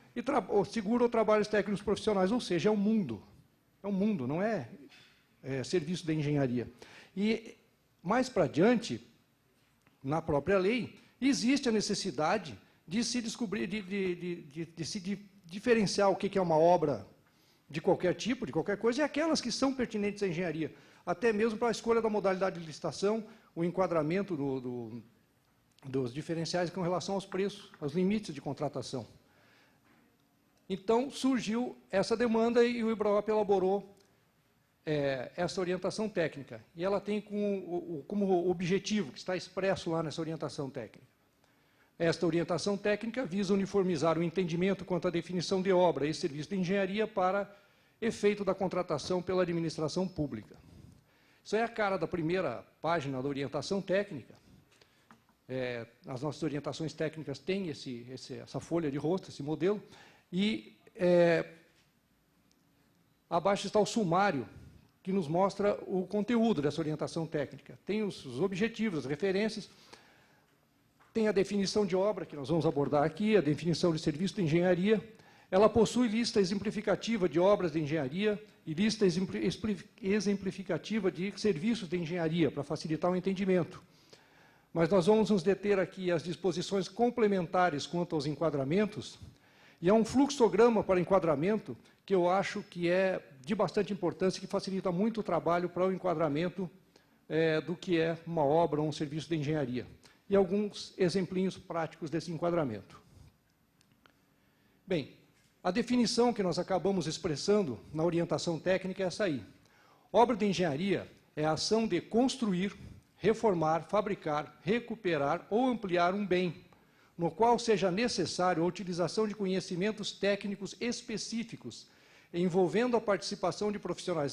Speaker 5: ou trabalhos técnicos profissionais, ou seja, é um mundo. É um mundo, não é serviço de engenharia. E, mais para adiante, na própria lei, existe a necessidade de se descobrir, de se diferenciar o que é uma obra de qualquer tipo, de qualquer coisa, e aquelas que são pertinentes à engenharia, até mesmo para a escolha da modalidade de licitação, o enquadramento dos diferenciais com relação aos preços, aos limites de contratação. Então, surgiu essa demanda e o IBRAOP elaborou essa orientação técnica. E ela tem como objetivo, que está expresso lá nessa orientação técnica. Esta orientação técnica visa uniformizar o entendimento quanto à definição de obra e serviço de engenharia para efeito da contratação pela administração pública. Isso é a cara da primeira página da orientação técnica. As nossas orientações técnicas têm essa folha de rosto, esse modelo, e abaixo está o sumário, que nos mostra o conteúdo dessa orientação técnica. Tem os objetivos, as referências, tem a definição de obra, que nós vamos abordar aqui, a definição de serviço de engenharia. Ela possui lista exemplificativa de obras de engenharia e lista exemplificativa de serviços de engenharia, para facilitar o entendimento. Mas nós vamos nos deter aqui às disposições complementares quanto aos enquadramentos, e há um fluxograma para enquadramento que eu acho que é de bastante importância, que facilita muito o trabalho para o enquadramento do que é uma obra ou um serviço de engenharia. E alguns exemplinhos práticos desse enquadramento. Bem, a definição que nós acabamos expressando na orientação técnica é essa aí. Obra de engenharia é a ação de construir, reformar, fabricar, recuperar ou ampliar um bem, no qual seja necessário a utilização de conhecimentos técnicos específicos, envolvendo a participação de profissionais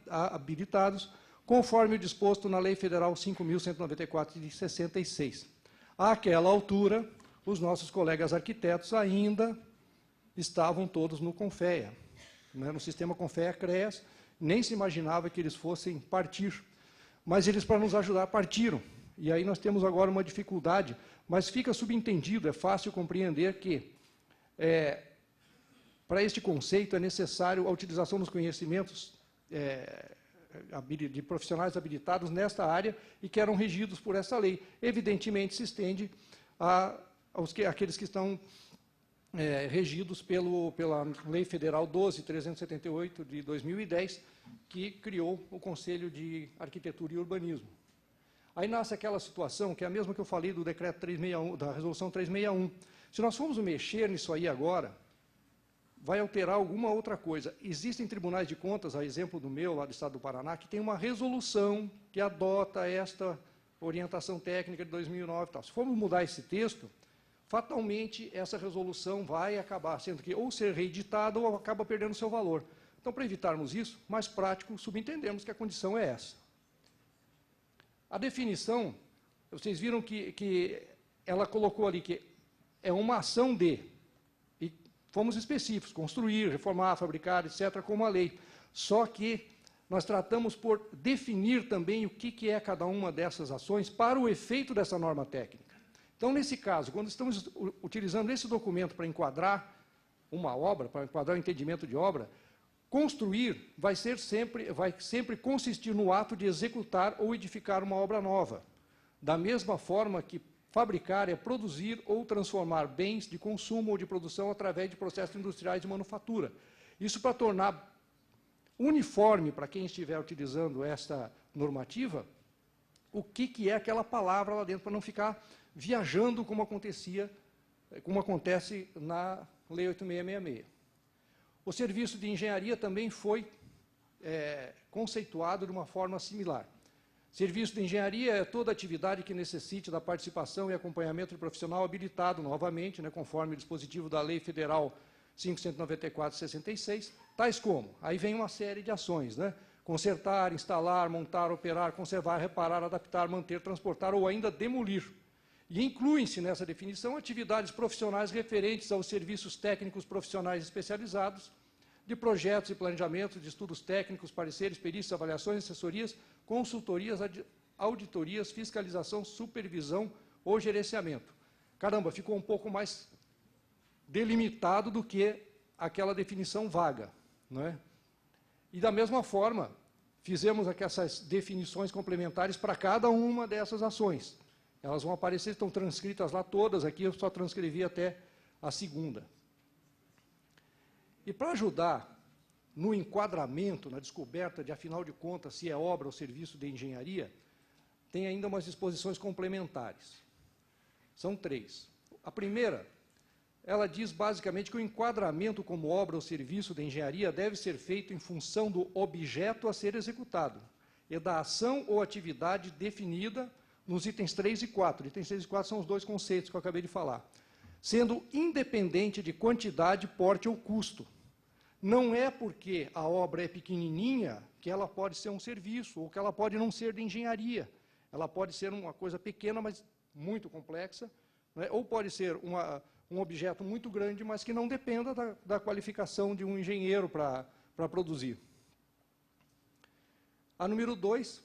Speaker 5: habilitados, conforme o disposto na Lei Federal 5.194 de 66. Àquela altura, os nossos colegas arquitetos ainda estavam todos no CONFEA, né, no sistema CONFEA-CREAS, nem se imaginava que eles fossem partir. Mas eles, para nos ajudar, partiram. E aí nós temos agora uma dificuldade, mas fica subentendido, é fácil compreender que, para este conceito, é necessário a utilização dos conhecimentos de profissionais habilitados nesta área e que eram regidos por essa lei. Evidentemente, se estende àqueles que estão regidos pela Lei Federal 12.378 de 2010, que criou o Conselho de Arquitetura e Urbanismo. Aí nasce aquela situação, que é a mesma que eu falei do decreto 361, da resolução 361. Se nós formos mexer nisso aí agora, vai alterar alguma outra coisa. Existem tribunais de contas, a exemplo do meu, lá do Estado do Paraná, que tem uma resolução que adota esta orientação técnica de 2009 e tal. Se formos mudar esse texto, fatalmente essa resolução vai acabar sendo que ou ser reeditada ou acaba perdendo seu valor. Então, para evitarmos isso, mais prático, subentendemos que a condição é essa. A definição, vocês viram que ela colocou ali que é uma ação de, e fomos específicos, construir, reformar, fabricar, etc., como a lei. Só que nós tratamos por definir também o que é cada uma dessas ações para o efeito dessa norma técnica. Então, nesse caso, quando estamos utilizando esse documento para enquadrar uma obra, para enquadrar o entendimento de obra, construir vai sempre consistir no ato de executar ou edificar uma obra nova. Da mesma forma que fabricar é produzir ou transformar bens de consumo ou de produção através de processos industriais de manufatura. Isso para tornar uniforme para quem estiver utilizando esta normativa, o que é aquela palavra lá dentro, para não ficar viajando como acontece na Lei 8666. O serviço de engenharia também foi conceituado de uma forma similar. Serviço de engenharia é toda atividade que necessite da participação e acompanhamento de profissional habilitado, novamente, né, conforme o dispositivo da Lei Federal 5.194/66, tais como, aí vem uma série de ações, né? Consertar, instalar, montar, operar, conservar, reparar, adaptar, manter, transportar ou ainda demolir. E incluem-se nessa definição atividades profissionais referentes aos serviços técnicos profissionais especializados, de projetos e planejamentos, de estudos técnicos, pareceres, perícias, avaliações, assessorias, consultorias, auditorias, fiscalização, supervisão ou gerenciamento. Caramba, ficou um pouco mais delimitado do que aquela definição vaga, não é? E, da mesma forma, fizemos aqui essas definições complementares para cada uma dessas ações. Elas vão aparecer, estão transcritas lá todas, aqui eu só transcrevi até a segunda. E para ajudar no enquadramento, na descoberta de, afinal de contas, se é obra ou serviço de engenharia, tem ainda umas disposições complementares. São 3. A primeira, ela diz basicamente que o enquadramento como obra ou serviço de engenharia deve ser feito em função do objeto a ser executado e da ação ou atividade definida nos itens 3 e 4. Itens 3 e 4 são os 2 conceitos que eu acabei de falar. Sendo independente de quantidade, porte ou custo. Não é porque a obra é pequenininha que ela pode ser um serviço, ou que ela pode não ser de engenharia. Ela pode ser uma coisa pequena, mas muito complexa, né? Ou pode ser um objeto muito grande, mas que não dependa da qualificação de um engenheiro para produzir. A número 2,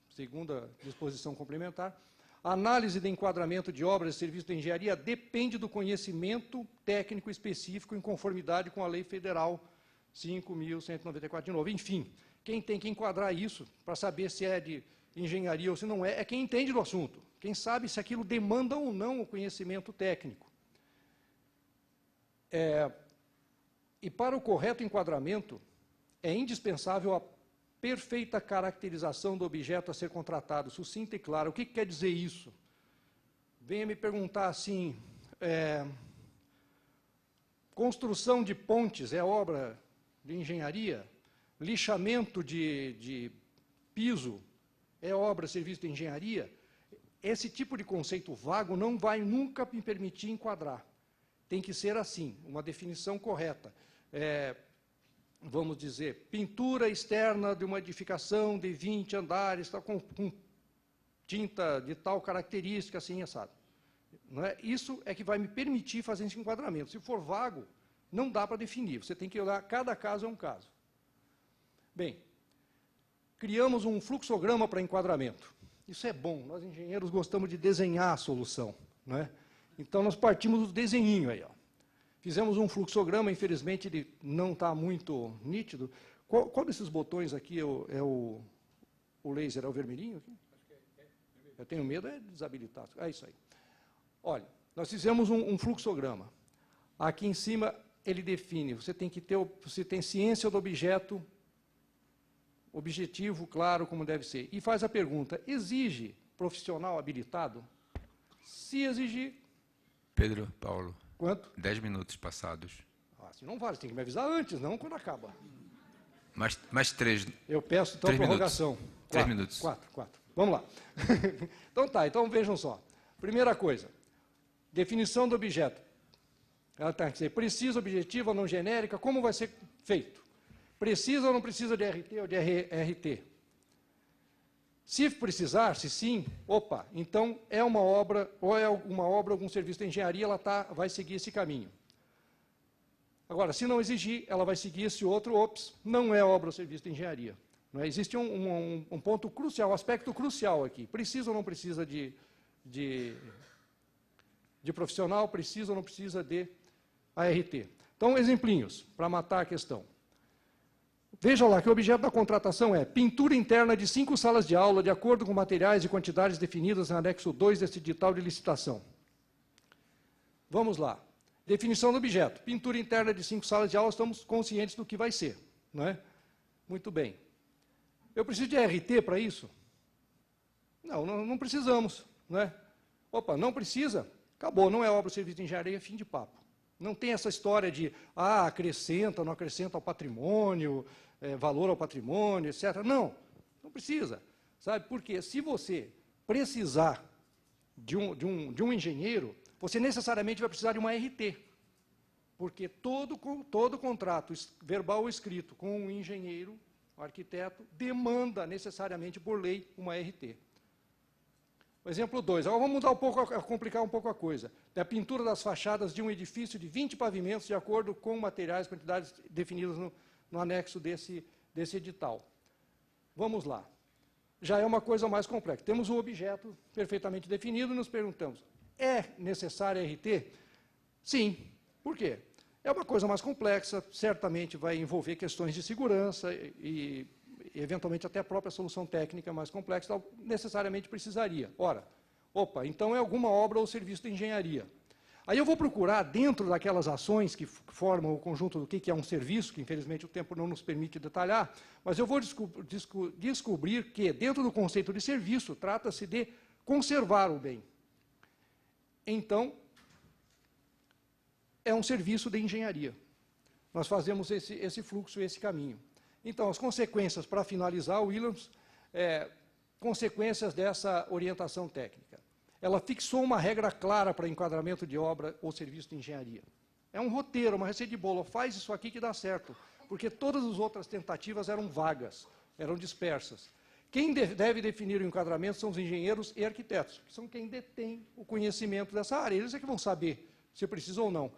Speaker 5: segunda disposição complementar, a análise de enquadramento de obras e serviços de engenharia depende do conhecimento técnico específico em conformidade com a Lei Federal 5.194 de novo. Enfim, quem tem que enquadrar isso para saber se é de engenharia ou se não é quem entende do assunto. Quem sabe se aquilo demanda ou não o conhecimento técnico. E para o correto enquadramento, é indispensável a perfeita caracterização do objeto a ser contratado, sucinta e clara. O que quer dizer isso? Venha me perguntar assim, construção de pontes é obra de engenharia, lixamento de piso é obra, serviço de engenharia, esse tipo de conceito vago não vai nunca me permitir enquadrar. Tem que ser assim, uma definição correta. Vamos dizer, pintura externa de uma edificação de 20 andares, tá, com tinta de tal característica, assim, assado. Não é? Isso é que vai me permitir fazer esse enquadramento. Se for vago, não dá para definir. Você tem que olhar, cada caso é um caso. Bem, criamos um fluxograma para enquadramento. Isso é bom, nós engenheiros gostamos de desenhar a solução. Não é? Então, nós partimos do desenhinho aí. Ó. Fizemos um fluxograma, infelizmente ele não está muito nítido. Qual desses botões aqui é o laser? É o vermelhinho aqui? Eu tenho medo de desabilitar. É isso aí. Olha, nós fizemos um fluxograma. Aqui em cima ele define, você tem ciência do objeto, objetivo, claro, como deve ser. E faz a pergunta, exige profissional habilitado? Se exigir...
Speaker 3: Pedro, Paulo.
Speaker 5: Quanto?
Speaker 3: 10 minutos passados.
Speaker 5: Assim não vale, você tem que me avisar antes, não quando acaba.
Speaker 3: Mais 3.
Speaker 5: Eu peço, então, prorrogação.
Speaker 3: 3 minutos.
Speaker 5: 4. Vamos lá. Então tá, então vejam só. Primeira coisa, definição do objeto. Ela tem que ser precisa, objetiva, não genérica, como vai ser feito? Precisa ou não precisa de RT ou de RT? Se precisar, se sim, opa, então é uma obra, ou é uma obra, algum serviço de engenharia, ela vai seguir esse caminho. Agora, se não exigir, ela vai seguir esse outro, não é obra ou serviço de engenharia. Não é? Existe um ponto crucial, um aspecto crucial aqui. Precisa ou não precisa de profissional, precisa ou não precisa de ART. Então, exemplinhos, para matar a questão. Vejam lá que o objeto da contratação é pintura interna de 5 salas de aula, de acordo com materiais e quantidades definidas no anexo 2 deste edital de licitação. Vamos lá. Definição do objeto. Pintura interna de 5 salas de aula, estamos conscientes do que vai ser. Não é? Muito bem. Eu preciso de RT para isso? Não precisamos. Não é? Opa, não precisa? Acabou, não é obra ou serviço de engenharia, fim de papo. Não tem essa história de, acrescenta, não acrescenta ao patrimônio, valor ao patrimônio, etc. Não precisa. Sabe? Porque se você precisar de um engenheiro, você necessariamente vai precisar de uma RT. Porque todo contrato, verbal ou escrito, com um engenheiro, um arquiteto, demanda necessariamente, por lei, uma RT. O exemplo 2. Agora vamos complicar um pouco a coisa. É a pintura das fachadas de um edifício de 20 pavimentos, de acordo com materiais, quantidades definidas no anexo desse edital. Vamos lá. Já é uma coisa mais complexa. Temos o objeto perfeitamente definido e nos perguntamos, é necessária RT? Sim. Por quê? É uma coisa mais complexa, certamente vai envolver questões de segurança e eventualmente até a própria solução técnica mais complexa, então, necessariamente precisaria. Ora, então é alguma obra ou serviço de engenharia. Aí eu vou procurar, dentro daquelas ações que formam o conjunto do que é um serviço, que infelizmente o tempo não nos permite detalhar, mas eu vou descobrir que, dentro do conceito de serviço, trata-se de conservar o bem. Então, é um serviço de engenharia. Nós fazemos esse fluxo, esse caminho. Então, as consequências, para finalizar, Williams, consequências dessa orientação técnica. Ela fixou uma regra clara para enquadramento de obra ou serviço de engenharia. É um roteiro, uma receita de bolo. Faz isso aqui que dá certo, porque todas as outras tentativas eram vagas, eram dispersas. Quem deve definir o enquadramento são os engenheiros e arquitetos, que são quem detém o conhecimento dessa área. Eles é que vão saber se precisa ou não.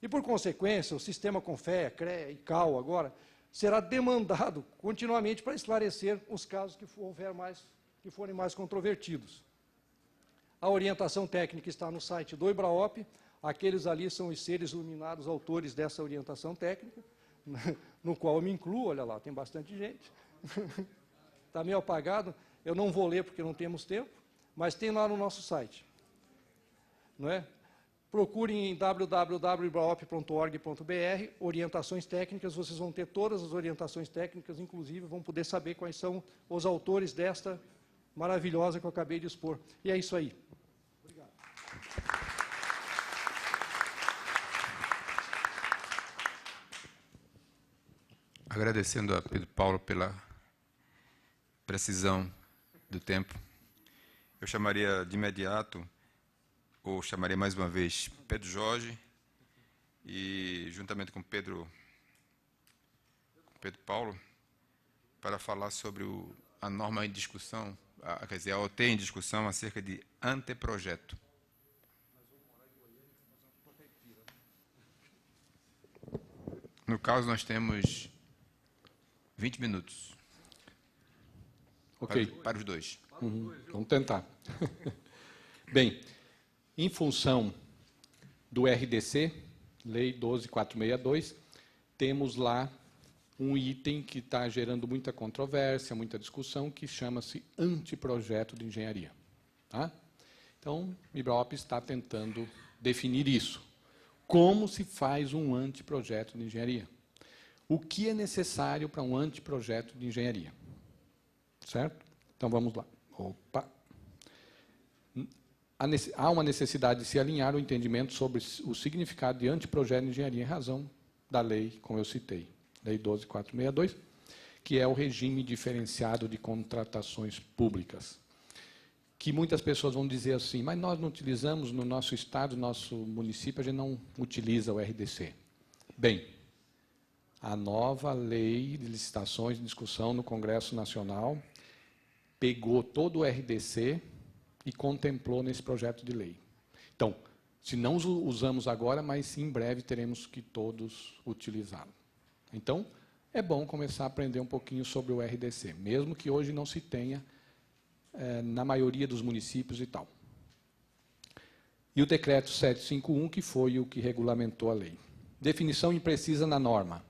Speaker 5: E, por consequência, o sistema CONFEA, CREA e CAL agora será demandado continuamente para esclarecer os casos que forem mais controvertidos. A orientação técnica está no site do IBRAOP, aqueles ali são os seres iluminados autores dessa orientação técnica, no qual eu me incluo, olha lá, tem bastante gente. Está meio apagado, eu não vou ler porque não temos tempo, mas tem lá no nosso site. Não é? Procurem em www.ibraop.org.br, orientações técnicas, vocês vão ter todas as orientações técnicas, inclusive vão poder saber quais são os autores desta maravilhosa que eu acabei de expor. E é isso aí. Obrigado.
Speaker 3: agradecendo a Pedro Paulo pela precisão do tempo. Eu chamaria de imediato, ou chamaria mais uma vez, Pedro Jorge, e juntamente com Pedro Paulo, para falar sobre a norma em discussão, quer dizer, a OT em discussão acerca de anteprojeto. No caso, nós temos 20 minutos.
Speaker 4: Ok.
Speaker 3: Para os dois.
Speaker 4: Vamos tentar. Bem, em função do RDC, Lei 12.462, temos lá um item que está gerando muita controvérsia, muita discussão, que chama-se anteprojeto de engenharia. Tá? Então, o IBRAOP está tentando definir isso. Como se faz um anteprojeto de engenharia? O que é necessário para um anteprojeto de engenharia? Certo? Então, vamos lá. Opa! Há uma necessidade de se alinhar o entendimento sobre o significado de anteprojeto de engenharia em razão da lei, como eu citei, Lei 12.462, que é o regime diferenciado de contratações públicas. Que muitas pessoas vão dizer assim, mas nós não utilizamos no nosso estado, no nosso município, a gente não utiliza o RDC. Bem, a nova lei de licitações em discussão no Congresso Nacional pegou todo o RDC e contemplou nesse projeto de lei. Então, se não usamos agora, mas em breve teremos que todos utilizá-lo. Então, é bom começar a aprender um pouquinho sobre o RDC, mesmo que hoje não se tenha na maioria dos municípios e tal. E o decreto 751, que foi o que regulamentou a lei. Definição imprecisa na norma.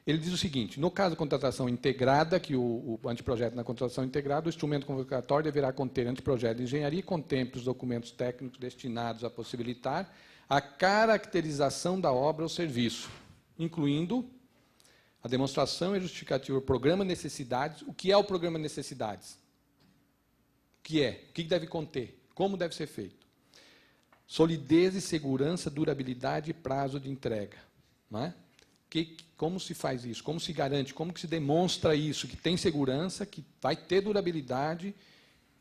Speaker 4: Ele diz o seguinte, no caso de contratação integrada, que o anteprojeto na contratação integrada, o instrumento convocatório deverá conter anteprojeto de engenharia e contemple os documentos técnicos destinados a possibilitar a caracterização da obra ou serviço, incluindo a demonstração e justificativa do programa necessidades. O que é o programa necessidades? O que é? O que deve conter? Como deve ser feito? Solidez e segurança, durabilidade e prazo de entrega. Não é? Como se faz isso? Como se garante? Como que se demonstra isso? Que tem segurança, que vai ter durabilidade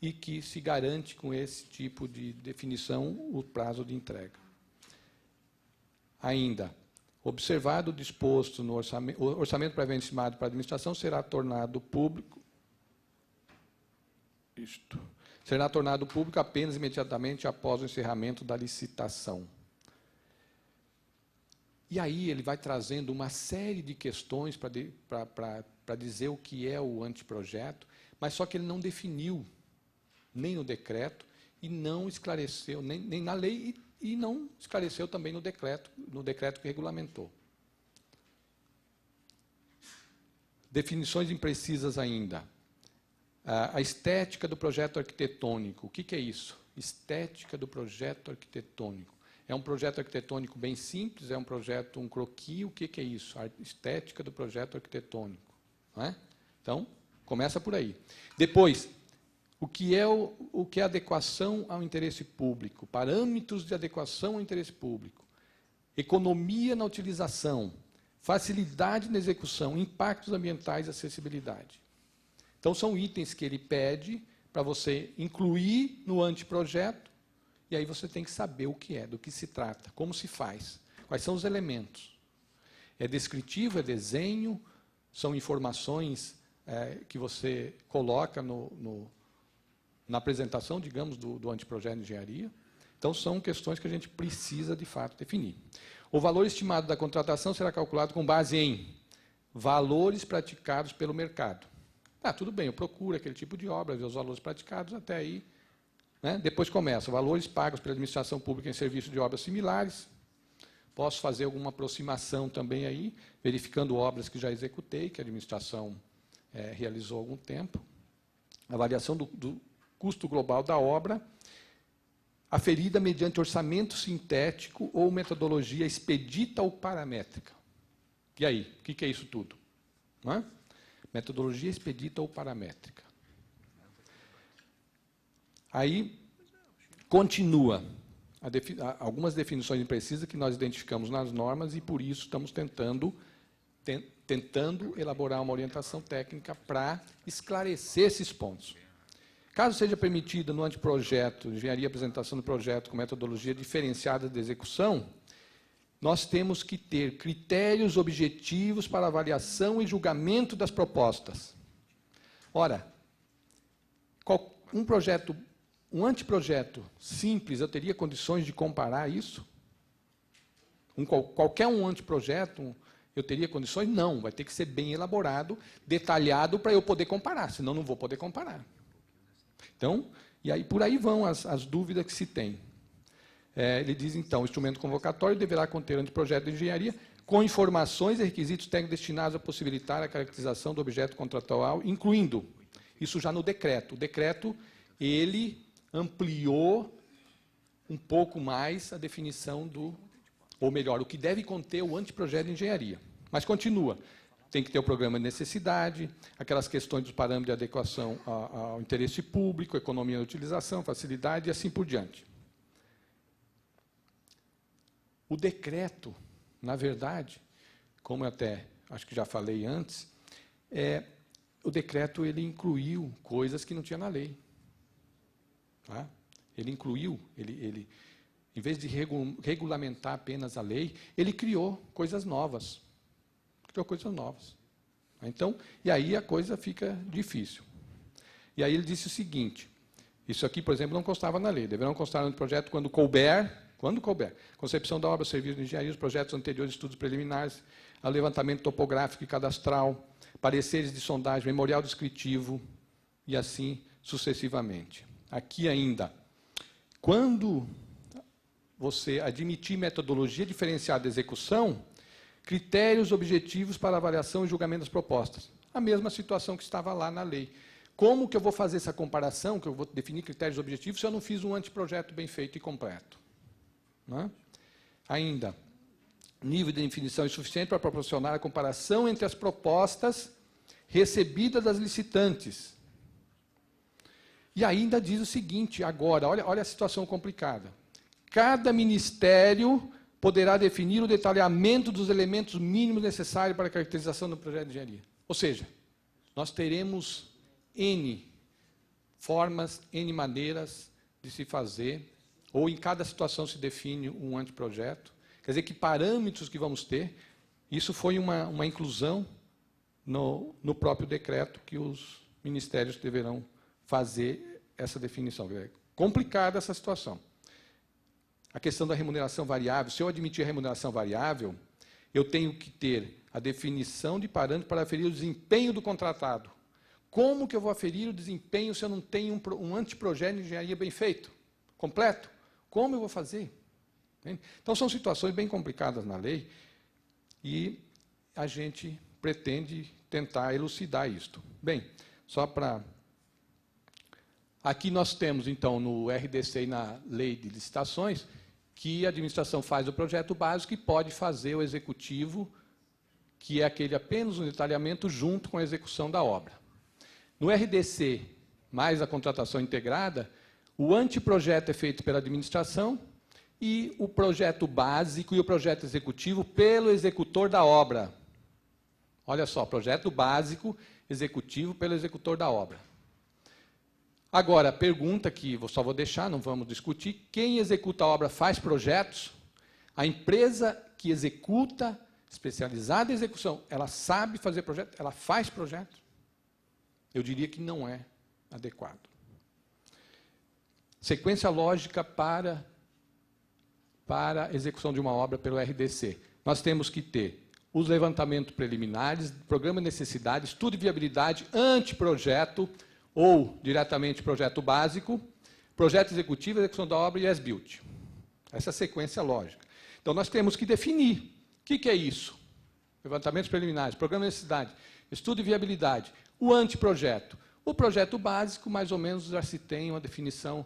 Speaker 4: e que se garante com esse tipo de definição o prazo de entrega. Ainda, observado o disposto no orçamento, o orçamento previamente estimado para a administração será tornado público. Será tornado público apenas imediatamente após o encerramento da licitação. E aí ele vai trazendo uma série de questões para dizer o que é o anteprojeto, mas só que ele não definiu, nem no decreto, e não esclareceu, nem na lei, e não esclareceu também no decreto que regulamentou. Definições imprecisas ainda. A estética do projeto arquitetônico. O que é isso? Estética do projeto arquitetônico. É um projeto arquitetônico bem simples, é um projeto, um croquis, o que é isso? A estética do projeto arquitetônico. Não é? Então, começa por aí. Depois, o que é adequação ao interesse público? Parâmetros de adequação ao interesse público. Economia na utilização. Facilidade na execução. Impactos ambientais e acessibilidade. Então, são itens que ele pede para você incluir no anteprojeto, e aí você tem que saber o que é, do que se trata, como se faz, quais são os elementos. É descritivo, é desenho, são informações que você coloca na apresentação, digamos, do anteprojeto de engenharia. Então, são questões que a gente precisa, de fato, definir. O valor estimado da contratação será calculado com base em valores praticados pelo mercado. Tudo bem, eu procuro aquele tipo de obra, ver os valores praticados, até aí. Né? Depois começa, valores pagos pela administração pública em serviço de obras similares. Posso fazer alguma aproximação também aí, verificando obras que já executei, que a administração realizou há algum tempo. Avaliação do custo global da obra, aferida mediante orçamento sintético ou metodologia expedita ou paramétrica. E aí, o que é isso tudo? Não é? Metodologia expedita ou paramétrica. Aí, continua algumas definições imprecisas que nós identificamos nas normas e, por isso, estamos tentando tentando elaborar uma orientação técnica para esclarecer esses pontos. Caso seja permitida no anteprojeto, engenharia e apresentação do projeto com metodologia diferenciada de execução, nós temos que ter critérios objetivos para avaliação e julgamento das propostas. Ora, um anteprojeto simples, eu teria condições de comparar isso? Qualquer anteprojeto, eu teria condições? Não, vai ter que ser bem elaborado, detalhado, para eu poder comparar, senão não vou poder comparar. Então, e aí por aí vão as dúvidas que se tem. Ele diz, então, o instrumento convocatório deverá conter anteprojeto de engenharia com informações e requisitos técnicos destinados a possibilitar a caracterização do objeto contratual, incluindo, isso já no decreto. O decreto, ele ampliou um pouco mais a definição ou melhor, o que deve conter o anteprojeto de engenharia. Mas continua. Tem que ter o programa de necessidade, aquelas questões dos parâmetros de adequação ao interesse público, economia de utilização, facilidade e assim por diante. O decreto, na verdade, como eu até acho que já falei antes, o decreto ele incluiu coisas que não tinha na lei. Tá? Ele incluiu, em vez de regulamentar apenas a lei, ele criou coisas novas. Então, e aí a coisa fica difícil. E aí ele disse o seguinte, isso aqui, por exemplo, não constava na lei, deverão constar no projeto quando couber, concepção da obra, serviço de engenharia, os projetos anteriores, estudos preliminares, levantamento topográfico e cadastral, pareceres de sondagem, memorial descritivo, e assim sucessivamente. Aqui ainda, quando você admitir metodologia diferenciada de execução, critérios objetivos para avaliação e julgamento das propostas. A mesma situação que estava lá na lei. Como que eu vou fazer essa comparação, que eu vou definir critérios objetivos, se eu não fiz um anteprojeto bem feito e completo? Não é? Ainda, nível de definição insuficiente para proporcionar a comparação entre as propostas recebidas das licitantes. E ainda diz o seguinte, agora, olha a situação complicada. Cada ministério poderá definir o detalhamento dos elementos mínimos necessários para a caracterização do projeto de engenharia. Ou seja, nós teremos N formas, N maneiras de se fazer, ou em cada situação se define um anteprojeto. Quer dizer, que parâmetros que vamos ter, isso foi uma inclusão no próprio decreto que os ministérios deverão fazer essa definição. É complicada essa situação. A questão da remuneração variável, se eu admitir a remuneração variável, eu tenho que ter a definição de parâmetros para aferir o desempenho do contratado. Como que eu vou aferir o desempenho se eu não tenho um anteprojeto de engenharia bem feito, completo? Como eu vou fazer? Então, são situações bem complicadas na lei e a gente pretende tentar elucidar isto. Bem, só para... Aqui nós temos, então, no RDC e na lei de licitações, que a administração faz o projeto básico e pode fazer o executivo, que é aquele apenas um detalhamento junto com a execução da obra. No RDC, mais a contratação integrada, o anteprojeto é feito pela administração e o projeto básico e o projeto executivo pelo executor da obra. Olha só, projeto básico, executivo pelo executor da obra. Agora, a pergunta que eu só vou deixar, não vamos discutir, quem executa a obra faz projetos? A empresa que executa, especializada em execução, ela sabe fazer projeto? Ela faz projeto? Eu diria que não é adequado. Sequência lógica para a execução de uma obra pelo RDC. Nós temos que ter os levantamentos preliminares, programa de necessidade, estudo de viabilidade, anteprojeto, ou diretamente projeto básico, projeto executivo, execução da obra e as-built. Essa é a sequência lógica. Então, nós temos que definir o que é isso. Levantamentos preliminares, programa de necessidade, estudo de viabilidade, o anteprojeto. O projeto básico, mais ou menos, já se tem uma definição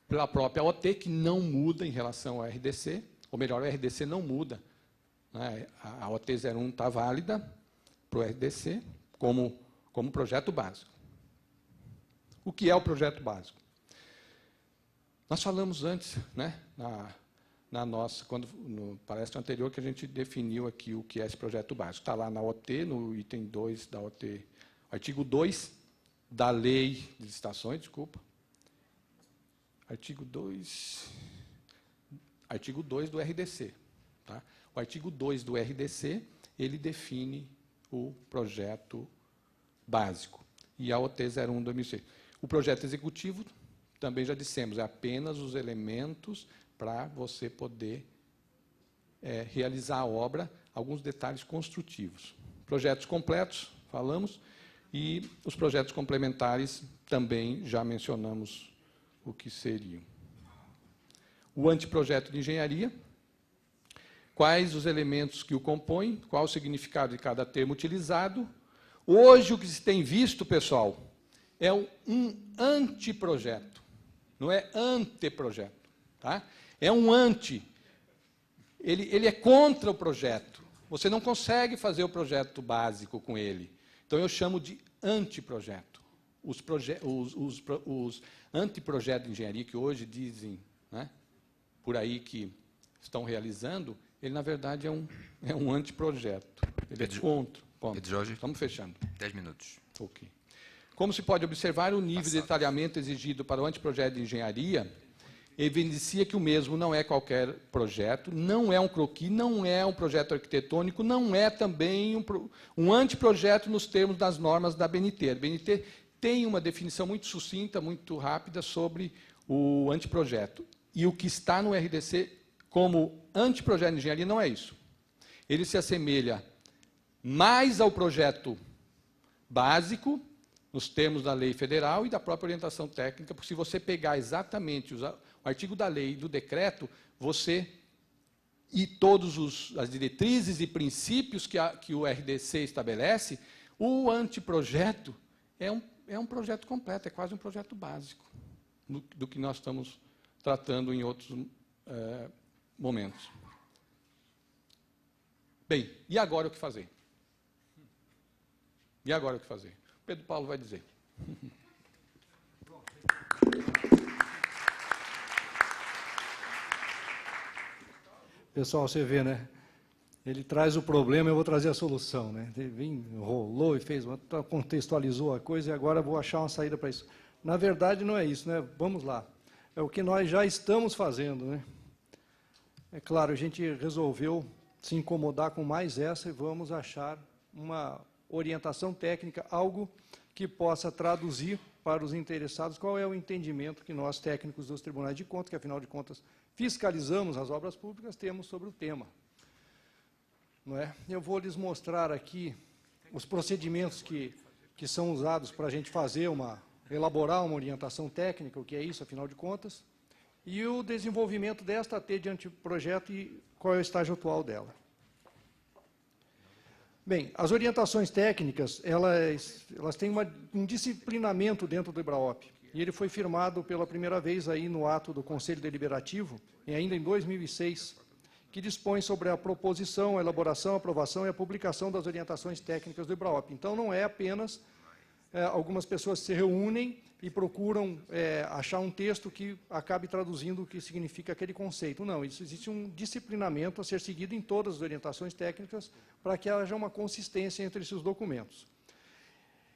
Speaker 4: pela própria OT, que não muda em relação ao RDC, ou melhor, o RDC não muda. Né? A OT 01 está válida para o RDC como projeto básico. O que é o projeto básico? Nós falamos antes, né, na nossa, no palestra anterior, que a gente definiu aqui o que é esse projeto básico. Está lá na OT, no item 2 da OT, artigo 2 da Lei de Licitações, desculpa. Artigo 2 do RDC. Tá? O artigo 2 do RDC, ele define o projeto básico. E a OT 01/2006. O projeto executivo, também já dissemos, é apenas os elementos para você poder realizar a obra, alguns detalhes construtivos. Projetos completos, falamos, e os projetos complementares também já mencionamos o que seriam. O anteprojeto de engenharia, quais os elementos que o compõem, qual o significado de cada termo utilizado. Hoje, o que se tem visto, pessoal, é um anteprojeto, não é anteprojeto. Tá? É um anti. Ele é contra o projeto. Você não consegue fazer o projeto básico com ele. Então, eu chamo de anteprojeto. Os anteprojetos de engenharia que hoje dizem, né, por aí que estão realizando, ele, na verdade, é um anteprojeto. Ele é contra. Bom,
Speaker 3: Pedro Jorge.
Speaker 4: estamos fechando.
Speaker 3: 10 minutos.
Speaker 4: Ok. Como se pode observar, o nível de detalhamento exigido para o anteprojeto de engenharia evidencia que o mesmo não é qualquer projeto, não é um croquis, não é um projeto arquitetônico, não é também um anteprojeto nos termos das normas da ABNT. A ABNT tem uma definição muito sucinta, muito rápida sobre o anteprojeto. E o que está no RDC como anteprojeto de engenharia não é isso. Ele se assemelha mais ao projeto básico, nos termos da lei federal e da própria orientação técnica, porque se você pegar exatamente o artigo da lei e do decreto, e todas as diretrizes e princípios que o RDC estabelece, o anteprojeto é um projeto completo, é quase um projeto básico do que nós estamos tratando em outros momentos. Bem, e agora o que fazer? E agora o que fazer? Pedro Paulo vai dizer.
Speaker 5: Pessoal, você vê, né? Ele traz o problema, eu vou trazer a solução, né? Ele enrolou e contextualizou a coisa e agora vou achar uma saída para isso. Na verdade, não é isso, né? Vamos lá. É o que nós já estamos fazendo, né? É claro, a gente resolveu se incomodar com mais essa e vamos achar uma orientação técnica, algo que possa traduzir para os interessados qual é o entendimento que nós, técnicos dos tribunais de contas, que afinal de contas fiscalizamos as obras públicas, temos sobre o tema. Não é? Eu vou lhes mostrar aqui os procedimentos que são usados para a gente elaborar uma orientação técnica, o que é isso, afinal de contas, e o desenvolvimento desta AT de anteprojeto e qual é o estágio atual dela. Bem, as orientações técnicas, elas têm um disciplinamento dentro do IBRAOP, e ele foi firmado pela primeira vez aí no ato do Conselho Deliberativo, ainda em 2006, que dispõe sobre a proposição, a elaboração, a aprovação e a publicação das orientações técnicas do IBRAOP. Então, não é apenas algumas pessoas se reúnem e procuram achar um texto que acabe traduzindo o que significa aquele conceito. Não, existe um disciplinamento a ser seguido em todas as orientações técnicas para que haja uma consistência entre esses documentos.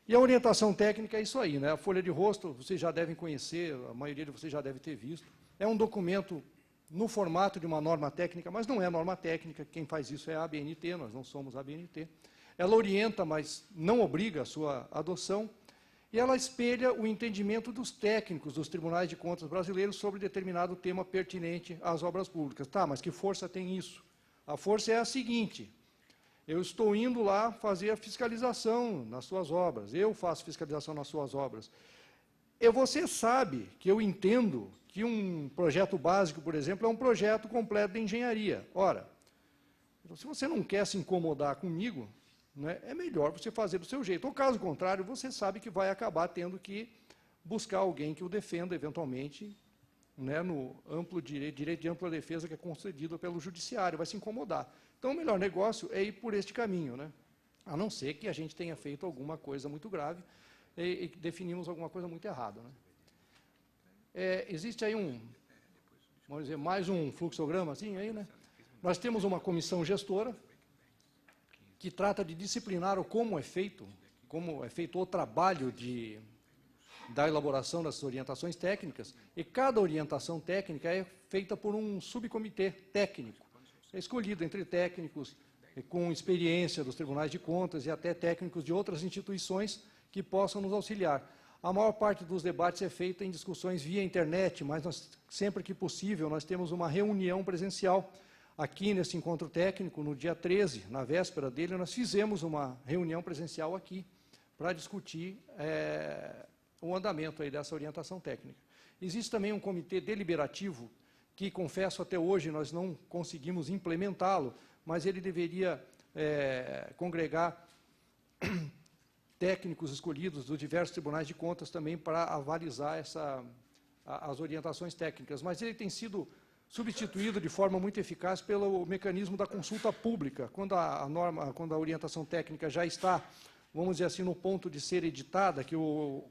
Speaker 5: E a orientação técnica é isso aí, né? A folha de rosto, vocês já devem conhecer, a maioria de vocês já deve ter visto. É um documento no formato de uma norma técnica, mas não é norma técnica, quem faz isso é a ABNT, nós não somos a ABNT. Ela orienta, mas não obriga a sua adoção, e ela espelha o entendimento dos técnicos dos tribunais de contas brasileiros sobre determinado tema pertinente às obras públicas. Tá, mas que força tem isso? A força é a seguinte: eu estou indo lá fazer a fiscalização nas suas obras, eu faço fiscalização nas suas obras. E você sabe que eu entendo que um projeto básico, por exemplo, é um projeto completo de engenharia. Ora, se você não quer se incomodar comigo, né, é melhor você fazer do seu jeito. Ou, caso contrário, você sabe que vai acabar tendo que buscar alguém que o defenda, eventualmente, né, no amplo direito de ampla defesa que é concedido pelo judiciário, vai se incomodar. Então, o melhor negócio é ir por este caminho, né? A não ser que a gente tenha feito alguma coisa muito grave e definimos alguma coisa muito errada, né? Existe aí vamos dizer, mais um fluxograma assim aí, né? Nós temos uma comissão gestora que trata de disciplinar como é feito o trabalho da elaboração dessas orientações técnicas, e cada orientação técnica é feita por um subcomitê técnico. É escolhido entre técnicos com experiência dos tribunais de contas e até técnicos de outras instituições que possam nos auxiliar. A maior parte dos debates é feita em discussões via internet, mas sempre que possível nós temos uma reunião presencial. Aqui nesse encontro técnico, no dia 13, na véspera dele, nós fizemos uma reunião presencial aqui para discutir o andamento aí dessa orientação técnica. Existe também um comitê deliberativo que, confesso, até hoje nós não conseguimos implementá-lo, mas ele deveria congregar técnicos escolhidos dos diversos tribunais de contas também para avalizar as orientações técnicas. Mas ele tem sido substituído de forma muito eficaz pelo mecanismo da consulta pública. Quando quando a orientação técnica já está, vamos dizer assim, no ponto de ser editada, que o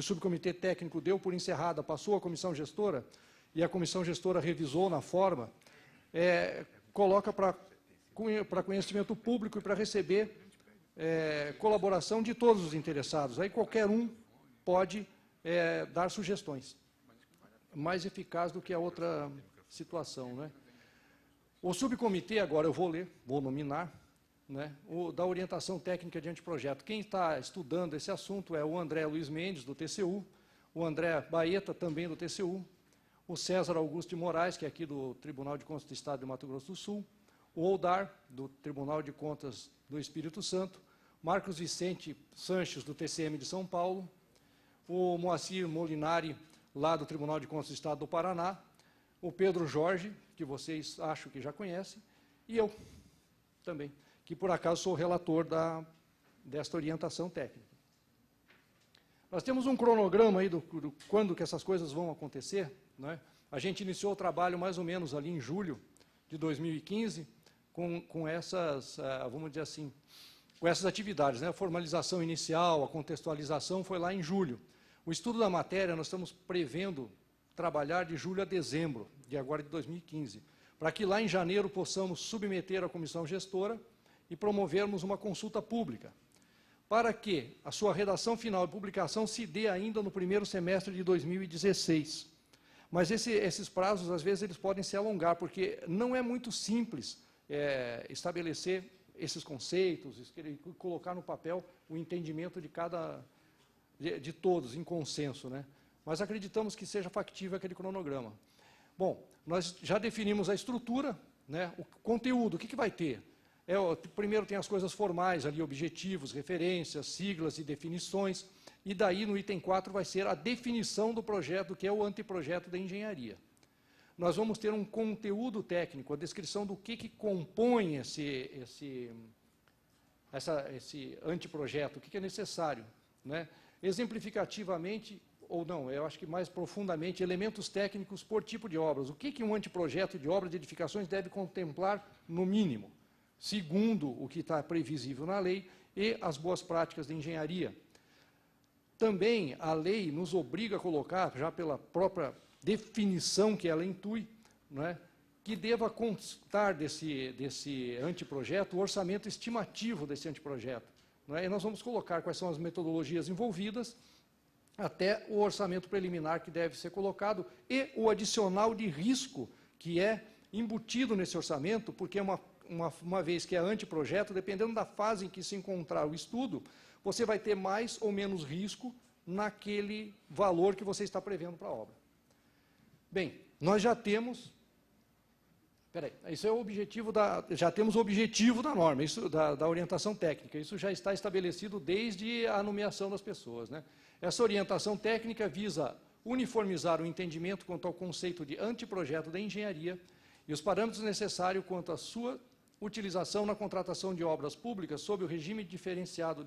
Speaker 5: subcomitê técnico deu por encerrada, passou à comissão gestora, e a comissão gestora revisou na forma, coloca para conhecimento público e para receber colaboração de todos os interessados. Aí qualquer um pode dar sugestões. Mais eficaz do que a outra situação, né? O subcomitê, agora eu vou nominar, né, da orientação técnica de anteprojeto. Quem está estudando esse assunto é o André Luiz Mendes, do TCU, o André Baeta, também do TCU, o César Augusto de Moraes, que é aqui do Tribunal de Contas do Estado de Mato Grosso do Sul, o Oldar, do Tribunal de Contas do Espírito Santo, Marcos Vicente Sanches, do TCM de São Paulo, o Moacir Molinari, lá do Tribunal de Contas do Estado do Paraná, o Pedro Jorge, que vocês acham que já conhecem, e eu também, que por acaso sou relator desta orientação técnica. Nós temos um cronograma aí do quando que essas coisas vão acontecer, né? A gente iniciou o trabalho mais ou menos ali em julho de 2015, com essas, vamos dizer assim, com essas atividades, né? A formalização inicial, a contextualização foi lá em julho. O estudo da matéria nós estamos prevendo trabalhar de julho a dezembro, de agora de 2015, para que lá em janeiro possamos submeter à comissão gestora e promovermos uma consulta pública, para que a sua redação final e publicação se dê ainda no primeiro semestre de 2016. Mas esses prazos, às vezes, eles podem se alongar, porque não é muito simples estabelecer esses conceitos, colocar no papel o entendimento de todos, em consenso, né? Mas acreditamos que seja factível aquele cronograma. Bom, nós já definimos a estrutura, né? O conteúdo, o que vai ter? Primeiro tem as coisas formais ali, objetivos, referências, siglas e definições, e daí no item 4 vai ser a definição do projeto, que é o anteprojeto da engenharia. Nós vamos ter um conteúdo técnico, a descrição do que compõe esse anteprojeto, o que é necessário, né? Exemplificativamente, ou não, eu acho que mais profundamente, elementos técnicos por tipo de obras. O que um anteprojeto de obras de edificações deve contemplar, no mínimo, segundo o que está previsível na lei e as boas práticas de engenharia. Também a lei nos obriga a colocar, já pela própria definição que ela intui, não é, que deva constar desse anteprojeto o orçamento estimativo desse anteprojeto. Não é? E nós vamos colocar quais são as metodologias envolvidas, até o orçamento preliminar que deve ser colocado e o adicional de risco que é embutido nesse orçamento, porque uma vez que é anteprojeto, dependendo da fase em que se encontrar o estudo, você vai ter mais ou menos risco naquele valor que você está prevendo para a obra. Bem, nós já temos... isso é o objetivo já temos o objetivo da norma, da orientação técnica. Isso já está estabelecido desde a nomeação das pessoas, né? Essa orientação técnica visa uniformizar o entendimento quanto ao conceito de anteprojeto da engenharia e os parâmetros necessários quanto à sua utilização na contratação de obras públicas sob o regime diferenciado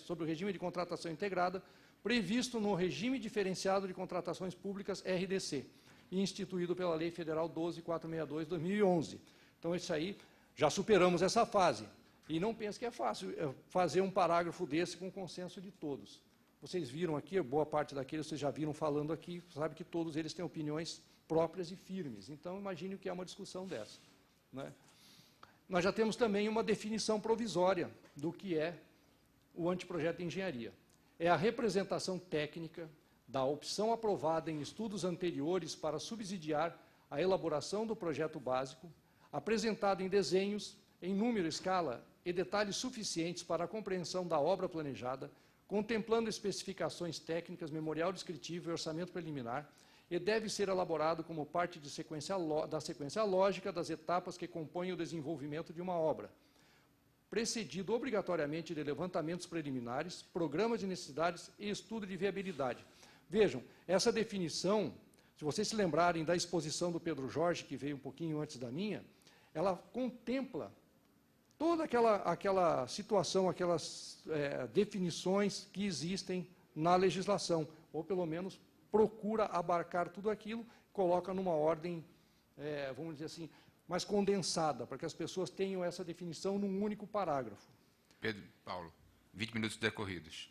Speaker 5: sob o regime de contratação integrada, previsto no regime diferenciado de contratações públicas RDC, instituído pela Lei Federal 12.462/2011. Então, isso aí, já superamos essa fase. E não pense que é fácil fazer um parágrafo desse com consenso de todos. vocês viram aqui, boa parte daqueles vocês já viram falando aqui, sabe que todos eles têm opiniões próprias e firmes. Então, imagine o que é uma discussão dessa, né? Nós já temos também uma definição provisória do que é o anteprojeto de engenharia. É a representação técnica da opção aprovada em estudos anteriores para subsidiar a elaboração do projeto básico, apresentado em desenhos, em número, escala e detalhes suficientes para a compreensão da obra planejada, contemplando especificações técnicas, memorial descritivo e orçamento preliminar, e deve ser elaborado como parte da sequência lógica das etapas que compõem o desenvolvimento de uma obra, precedido obrigatoriamente de levantamentos preliminares, programas de necessidades e estudo de viabilidade. Vejam, essa definição, se vocês se lembrarem da exposição do Pedro Jorge, que veio um pouquinho antes da minha, ela contempla toda aquela situação, aquelas definições que existem na legislação, ou pelo menos procura abarcar tudo aquilo, coloca numa ordem, vamos dizer assim, mais condensada, para que as pessoas tenham essa definição num único parágrafo.
Speaker 3: Pedro, Paulo, 20 minutos decorridos.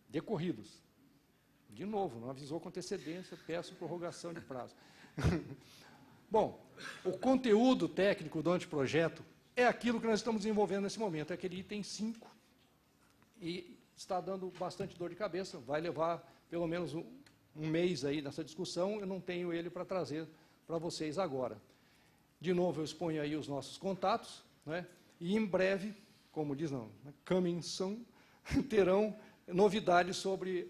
Speaker 5: Decorridos. De novo, não avisou com antecedência, peço prorrogação de prazo. Bom, o conteúdo técnico do anteprojeto é aquilo que nós estamos desenvolvendo nesse momento, é aquele item 5, e está dando bastante dor de cabeça, vai levar pelo menos um mês aí nessa discussão, eu não tenho ele para trazer para vocês agora. De novo, eu exponho aí os nossos contatos, né, e em breve, como diz, não, coming soon, terão novidades sobre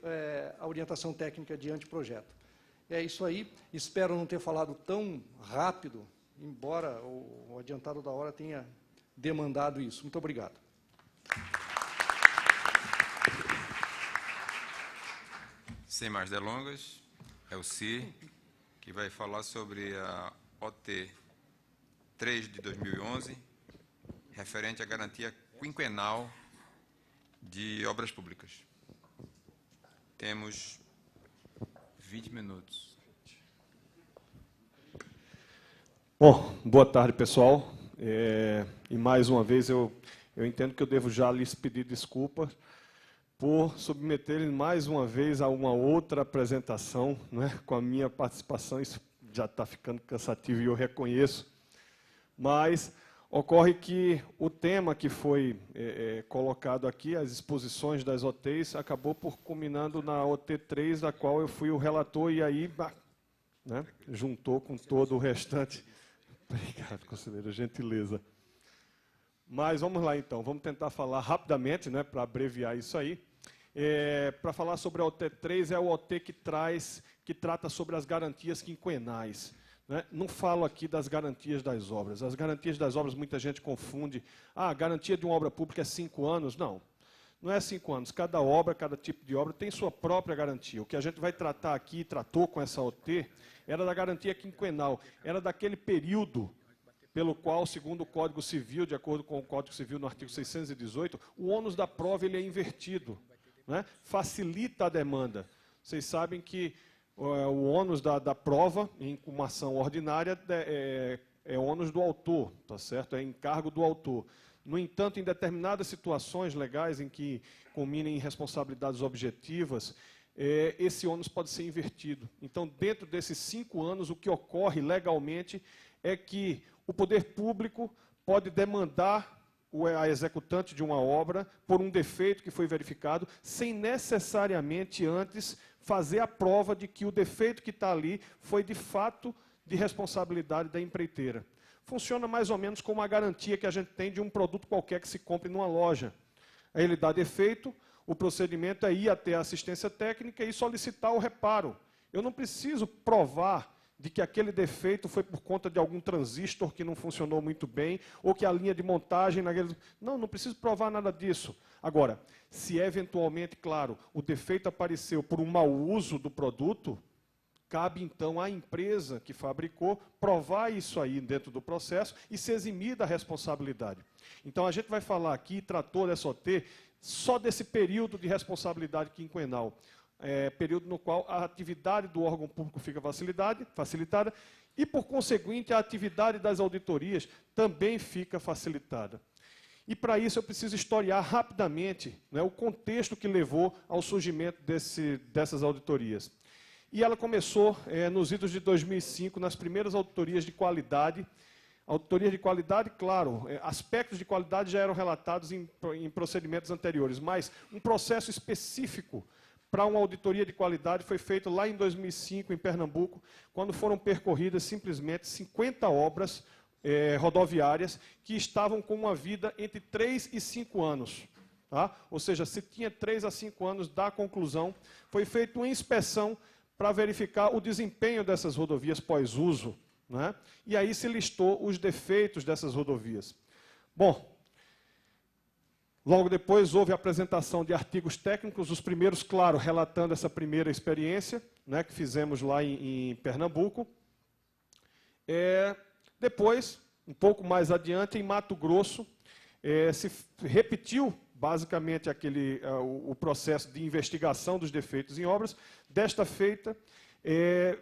Speaker 5: a orientação técnica de anteprojeto. É isso aí, espero não ter falado tão rápido, embora o adiantado da hora tenha demandado isso. Muito obrigado.
Speaker 3: Sem mais delongas, é o CIR, que vai falar sobre a OT 3 de 2011, referente à garantia quinquenal de obras públicas. Temos 20 minutos.
Speaker 6: Bom, boa tarde, pessoal. E mais uma vez eu entendo que eu devo já lhes pedir desculpas por submeterem mais uma vez a uma outra apresentação, né, com a minha participação. Isso já está ficando cansativo e eu reconheço. Mas ocorre que o tema que foi colocado aqui, as exposições das OTs, acabou por culminando na OT 3, da qual eu fui o relator, e aí, né, juntou com todo o restante. Obrigado, conselheiro, gentileza. Mas vamos lá, então. Vamos tentar falar rapidamente, né, para abreviar isso aí. Para falar sobre a OT 3, é o OT que trata sobre as garantias quinquenais. Né? Não falo aqui das garantias das obras. As garantias das obras, muita gente confunde. A garantia de uma obra pública é 5 anos. Não, não é 5 anos. Cada obra, cada tipo de obra tem sua própria garantia. O que a gente vai tratar aqui, tratou com essa OT, era da garantia quinquenal. Era daquele período pelo qual, segundo o Código Civil, de acordo com o Código Civil no artigo 618, o ônus da prova ele é invertido, né? Facilita a demanda. Vocês sabem que o ônus da prova, em uma ação ordinária, é ônus do autor, tá certo? É encargo do autor. No entanto, em determinadas situações legais em que culminem em responsabilidades objetivas, esse ônus pode ser invertido. Então, dentro desses 5 anos, o que ocorre legalmente é que o poder público pode demandar a executante de uma obra por um defeito que foi verificado, sem necessariamente antes fazer a prova de que o defeito que está ali foi de fato de responsabilidade da empreiteira. Funciona mais ou menos como a garantia que a gente tem de um produto qualquer que se compre numa loja. Aí ele dá defeito, o procedimento é ir até a assistência técnica e solicitar o reparo. Eu não preciso provar de que aquele defeito foi por conta de algum transistor que não funcionou muito bem, ou que a linha de montagem... Não preciso provar nada disso. Agora, se eventualmente, claro, o defeito apareceu por um mau uso do produto, cabe então à empresa que fabricou provar isso aí dentro do processo e se eximir da responsabilidade. Então, a gente vai falar aqui, tratou dessa OT, só desse período de responsabilidade quinquenal. Período no qual a atividade do órgão público fica facilitada e, por conseguinte, a atividade das auditorias também fica facilitada. E, para isso, eu preciso historiar rapidamente, né, o contexto que levou ao surgimento dessas auditorias. E ela começou nos idos de 2005, nas primeiras auditorias de qualidade. Auditoria de qualidade, claro, aspectos de qualidade já eram relatados em procedimentos anteriores, mas um processo específico para uma auditoria de qualidade foi feito lá em 2005, em Pernambuco, quando foram percorridas simplesmente 50 obras rodoviárias que estavam com uma vida entre 3 e 5 anos. Tá? Ou seja, se tinha 3 a 5 anos da conclusão, foi feita uma inspeção para verificar o desempenho dessas rodovias pós-uso. Né? E aí se listou os defeitos dessas rodovias. Bom, logo depois houve a apresentação de artigos técnicos, os primeiros, claro, relatando essa primeira experiência, né, que fizemos lá em Pernambuco. Depois, um pouco mais adiante, em Mato Grosso, se repetiu basicamente o processo de investigação dos defeitos em obras. Desta feita,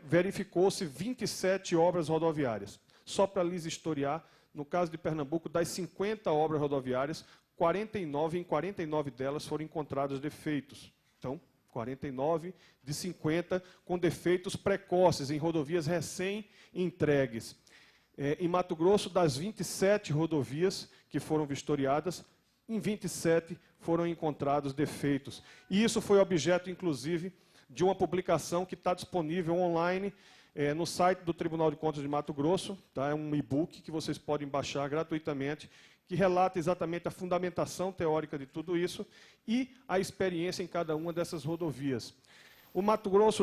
Speaker 6: verificou-se 27 obras rodoviárias. Só para lhes historiar, no caso de Pernambuco, das 50 obras rodoviárias, 49, em 49 delas foram encontrados defeitos. Então, 49 de 50 com defeitos precoces em rodovias recém-entregues. Em Mato Grosso, das 27 rodovias que foram vistoriadas, em 27 foram encontrados defeitos. E isso foi objeto, inclusive, de uma publicação que está disponível online no site do Tribunal de Contas de Mato Grosso. Tá? É um e-book que vocês podem baixar gratuitamente, que relata exatamente a fundamentação teórica de tudo isso e a experiência em cada uma dessas rodovias. O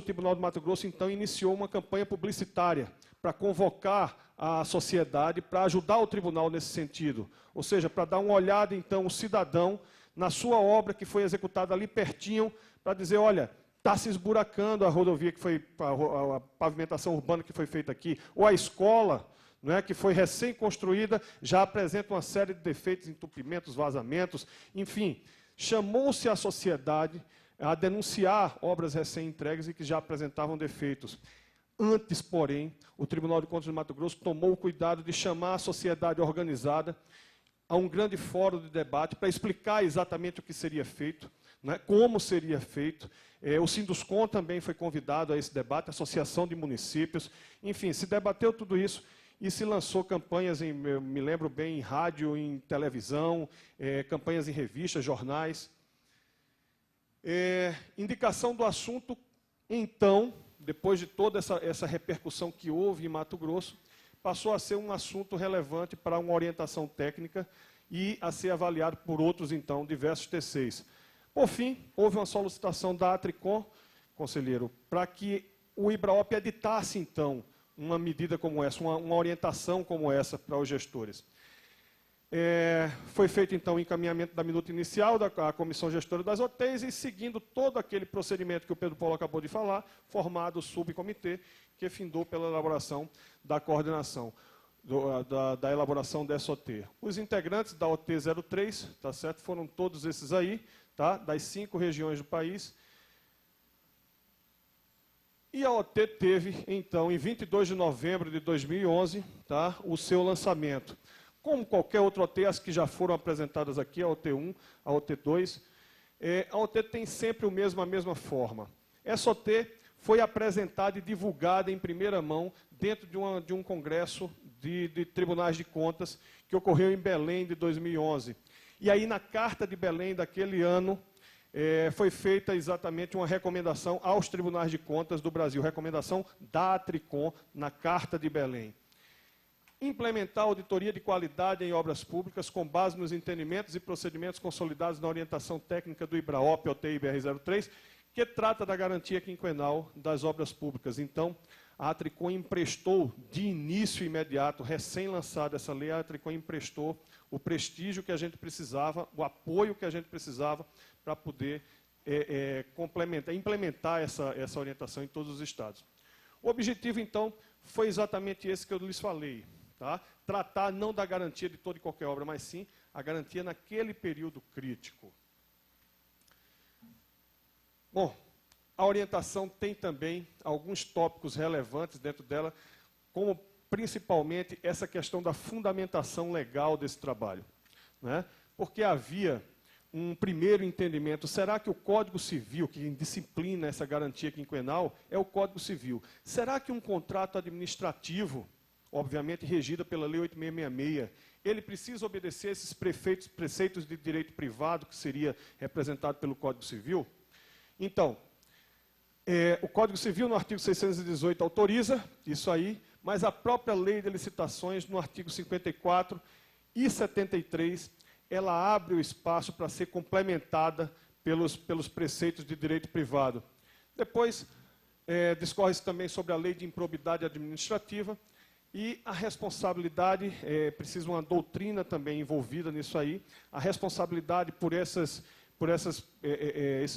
Speaker 6: Tribunal de Mato Grosso, então, iniciou uma campanha publicitária para convocar a sociedade, para ajudar o tribunal nesse sentido. Ou seja, para dar uma olhada, então, o cidadão na sua obra que foi executada ali pertinho, para dizer, olha, está se esburacando a rodovia, a pavimentação urbana que foi feita aqui, ou a escola, não é, que foi recém-construída, já apresenta uma série de defeitos, entupimentos, vazamentos, enfim. Chamou-se a sociedade a denunciar obras recém-entregues e que já apresentavam defeitos. Antes, porém, o Tribunal de Contas de Mato Grosso tomou o cuidado de chamar a sociedade organizada a um grande fórum de debate para explicar exatamente o que seria feito, né, como seria feito. O Sinduscom também foi convidado a esse debate, a Associação de Municípios. Enfim, se debateu tudo isso e se lançou campanhas, eu me lembro bem, em rádio, em televisão, campanhas em revistas, jornais. Indicação do assunto, então, depois de toda essa repercussão que houve em Mato Grosso, passou a ser um assunto relevante para uma orientação técnica e a ser avaliado por outros, então, diversos TCs. Por fim, houve uma solicitação da Atricom, conselheiro, para que o IBRAOP editasse, então, uma medida como essa, uma orientação como essa para os gestores. Foi feito, então, o encaminhamento da minuta inicial da Comissão Gestora das OTs e, seguindo todo aquele procedimento que o Pedro Paulo acabou de falar, formado o subcomitê, que findou pela elaboração da coordenação, da elaboração dessa OT. Os integrantes da OT 03, tá certo? Foram todos esses aí, tá? Das 5 regiões do país. E a OT teve, então, em 22 de novembro de 2011, tá? O seu lançamento. Como qualquer outra OT, as que já foram apresentadas aqui, a OT1, a OT2, a OT tem sempre a mesma forma. Essa OT foi apresentada e divulgada em primeira mão dentro de um congresso de tribunais de contas que ocorreu em Belém de 2011. E aí, na Carta de Belém daquele ano, foi feita exatamente uma recomendação aos tribunais de contas do Brasil, recomendação da Atricom na Carta de Belém. Implementar a auditoria de qualidade em obras públicas com base nos entendimentos e procedimentos consolidados na orientação técnica do IBRAOP, OT BR-03, que trata da garantia quinquenal das obras públicas. Então, a Atricom emprestou, de início imediato, recém-lançada essa lei, a Atricom emprestou o prestígio que a gente precisava, o apoio que a gente precisava para poder implementar essa orientação em todos os estados. O objetivo, então, foi exatamente esse que eu lhes falei. Tá? Tratar não da garantia de toda e qualquer obra, mas sim a garantia naquele período crítico. Bom, a orientação tem também alguns tópicos relevantes dentro dela, como principalmente essa questão da fundamentação legal desse trabalho, né? porque havia um primeiro entendimento. Será que o Código Civil, que disciplina essa garantia quinquenal, é o Código Civil? Será que um contrato administrativo, obviamente regido pela Lei 8666, ele precisa obedecer esses preceitos de direito privado, que seria representado pelo Código Civil? Então, o Código Civil, no artigo 618, autoriza isso aí, mas a própria Lei de Licitações, no artigo 54 e 73, ela abre o espaço para ser complementada pelos preceitos de direito privado. Depois, discorre-se também sobre a Lei de Improbidade Administrativa e a responsabilidade, precisa uma doutrina também envolvida nisso aí, a responsabilidade por esses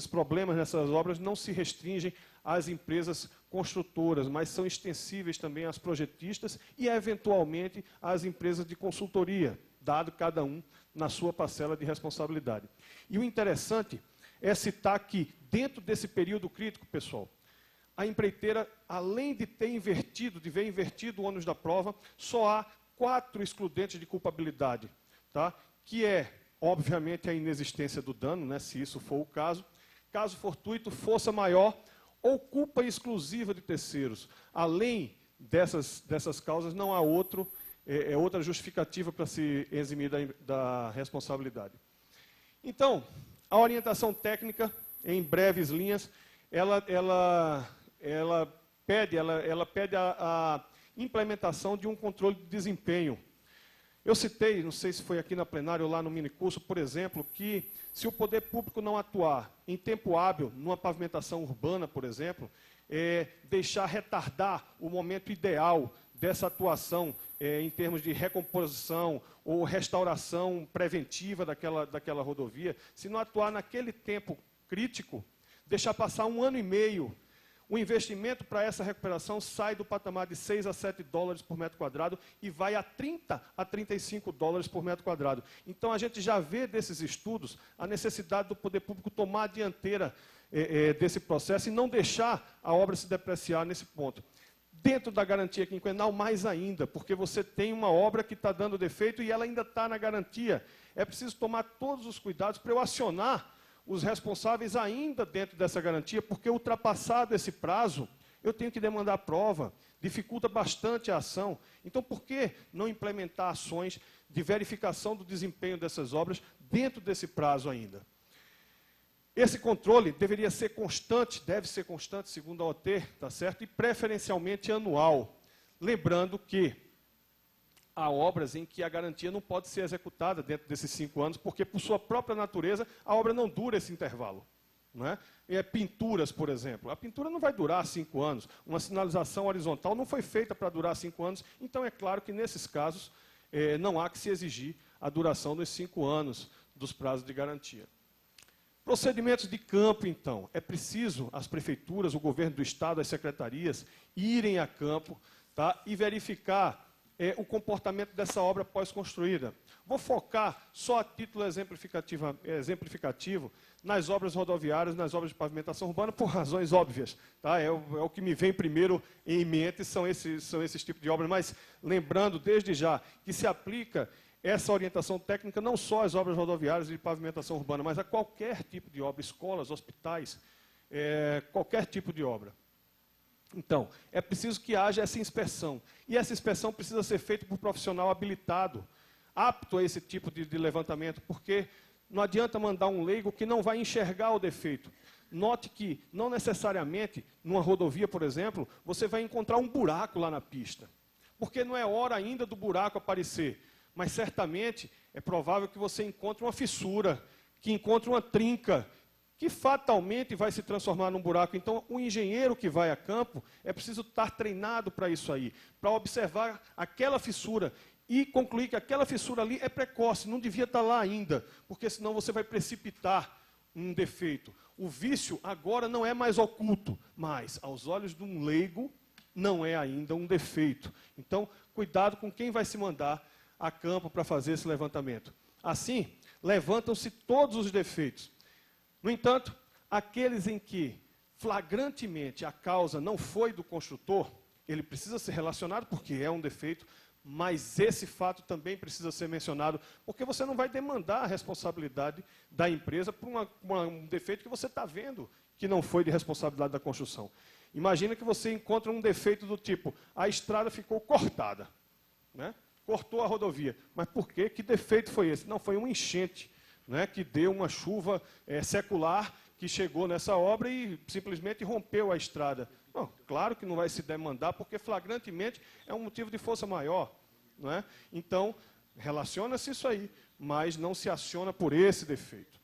Speaker 6: problemas nessas obras não se restringem às empresas construtoras, mas são extensíveis também às projetistas e, eventualmente, às empresas de consultoria, dado cada um na sua parcela de responsabilidade. E o interessante é citar que, dentro desse período crítico, pessoal, a empreiteira, além de ter invertido, de ver invertido o ônus da prova, só há 4 excludentes de culpabilidade, tá? Que é, obviamente, a inexistência do dano, né, se isso for o caso fortuito, força maior ou culpa exclusiva de terceiros. Além dessas causas, não há outra justificativa para se eximir da responsabilidade. Então, a orientação técnica, em breves linhas, ela pede a implementação de um controle de desempenho. Eu citei, não sei se foi aqui na plenária ou lá no minicurso, por exemplo, que se o poder público não atuar em tempo hábil, numa pavimentação urbana, por exemplo, deixar retardar o momento ideal dessa atuação em termos de recomposição ou restauração preventiva daquela rodovia, se não atuar naquele tempo crítico, deixar passar 1 ano e meio, o investimento para essa recuperação sai do patamar de 6 a 7 dólares por metro quadrado e vai a 30 a 35 dólares por metro quadrado. Então, a gente já vê desses estudos a necessidade do poder público tomar a dianteira desse processo e não deixar a obra se depreciar nesse ponto. Dentro da garantia quinquenal, mais ainda, porque você tem uma obra que está dando defeito e ela ainda está na garantia. É preciso tomar todos os cuidados para eu acionar os responsáveis ainda dentro dessa garantia, porque ultrapassado esse prazo, eu tenho que demandar prova, dificulta bastante a ação. Então, por que não implementar ações de verificação do desempenho dessas obras dentro desse prazo ainda? Esse controle deveria ser constante, deve ser constante, segundo a OT, tá certo? E preferencialmente anual. Lembrando que há obras em que a garantia não pode ser executada dentro desses 5 anos, porque, por sua própria natureza, a obra não dura esse intervalo. Não é? Pinturas, por exemplo. A pintura não vai durar 5 anos. Uma sinalização horizontal não foi feita para durar 5 anos. Então, é claro que, nesses casos, não há que se exigir a duração dos 5 anos dos prazos de garantia. Procedimentos de campo, então. É preciso as prefeituras, o governo do Estado, as secretarias, irem a campo, tá, e verificar o comportamento dessa obra pós-construída. Vou focar só a título exemplificativo nas obras rodoviárias, nas obras de pavimentação urbana, por razões óbvias. Tá? É o que me vem primeiro em mente, são esses tipos de obras, mas lembrando desde já que se aplica essa orientação técnica não só às obras rodoviárias e de pavimentação urbana, mas a qualquer tipo de obra, escolas, hospitais, qualquer tipo de obra. Então, é preciso que haja essa inspeção. E essa inspeção precisa ser feita por um profissional habilitado, apto a esse tipo de levantamento, porque não adianta mandar um leigo que não vai enxergar o defeito. Note que, não necessariamente, numa rodovia, por exemplo, você vai encontrar um buraco lá na pista. Porque não é hora ainda do buraco aparecer. Mas, certamente, é provável que você encontre uma fissura, que encontre uma trinca, que fatalmente vai se transformar num buraco. Então, o engenheiro que vai a campo é preciso estar treinado para isso aí, para observar aquela fissura e concluir que aquela fissura ali é precoce, não devia estar lá ainda, porque senão você vai precipitar um defeito. O vício agora não é mais oculto, mas, aos olhos de um leigo, não é ainda um defeito. Então, cuidado com quem vai se mandar a campo para fazer esse levantamento. Assim, levantam-se todos os defeitos. No entanto, aqueles em que flagrantemente a causa não foi do construtor, ele precisa ser relacionado, porque é um defeito, mas esse fato também precisa ser mencionado, porque você não vai demandar a responsabilidade da empresa por um defeito que você está vendo que não foi de responsabilidade da construção. Imagina que você encontra um defeito do tipo, a estrada ficou cortada, né? Cortou a rodovia. Mas por quê? Que defeito foi esse? Não, foi uma enchente, né, que deu uma chuva secular que chegou nessa obra e simplesmente rompeu a estrada. Não, claro que não vai se demandar, porque flagrantemente é um motivo de força maior. Não é? Então, relaciona-se isso aí, mas não se aciona por esse defeito.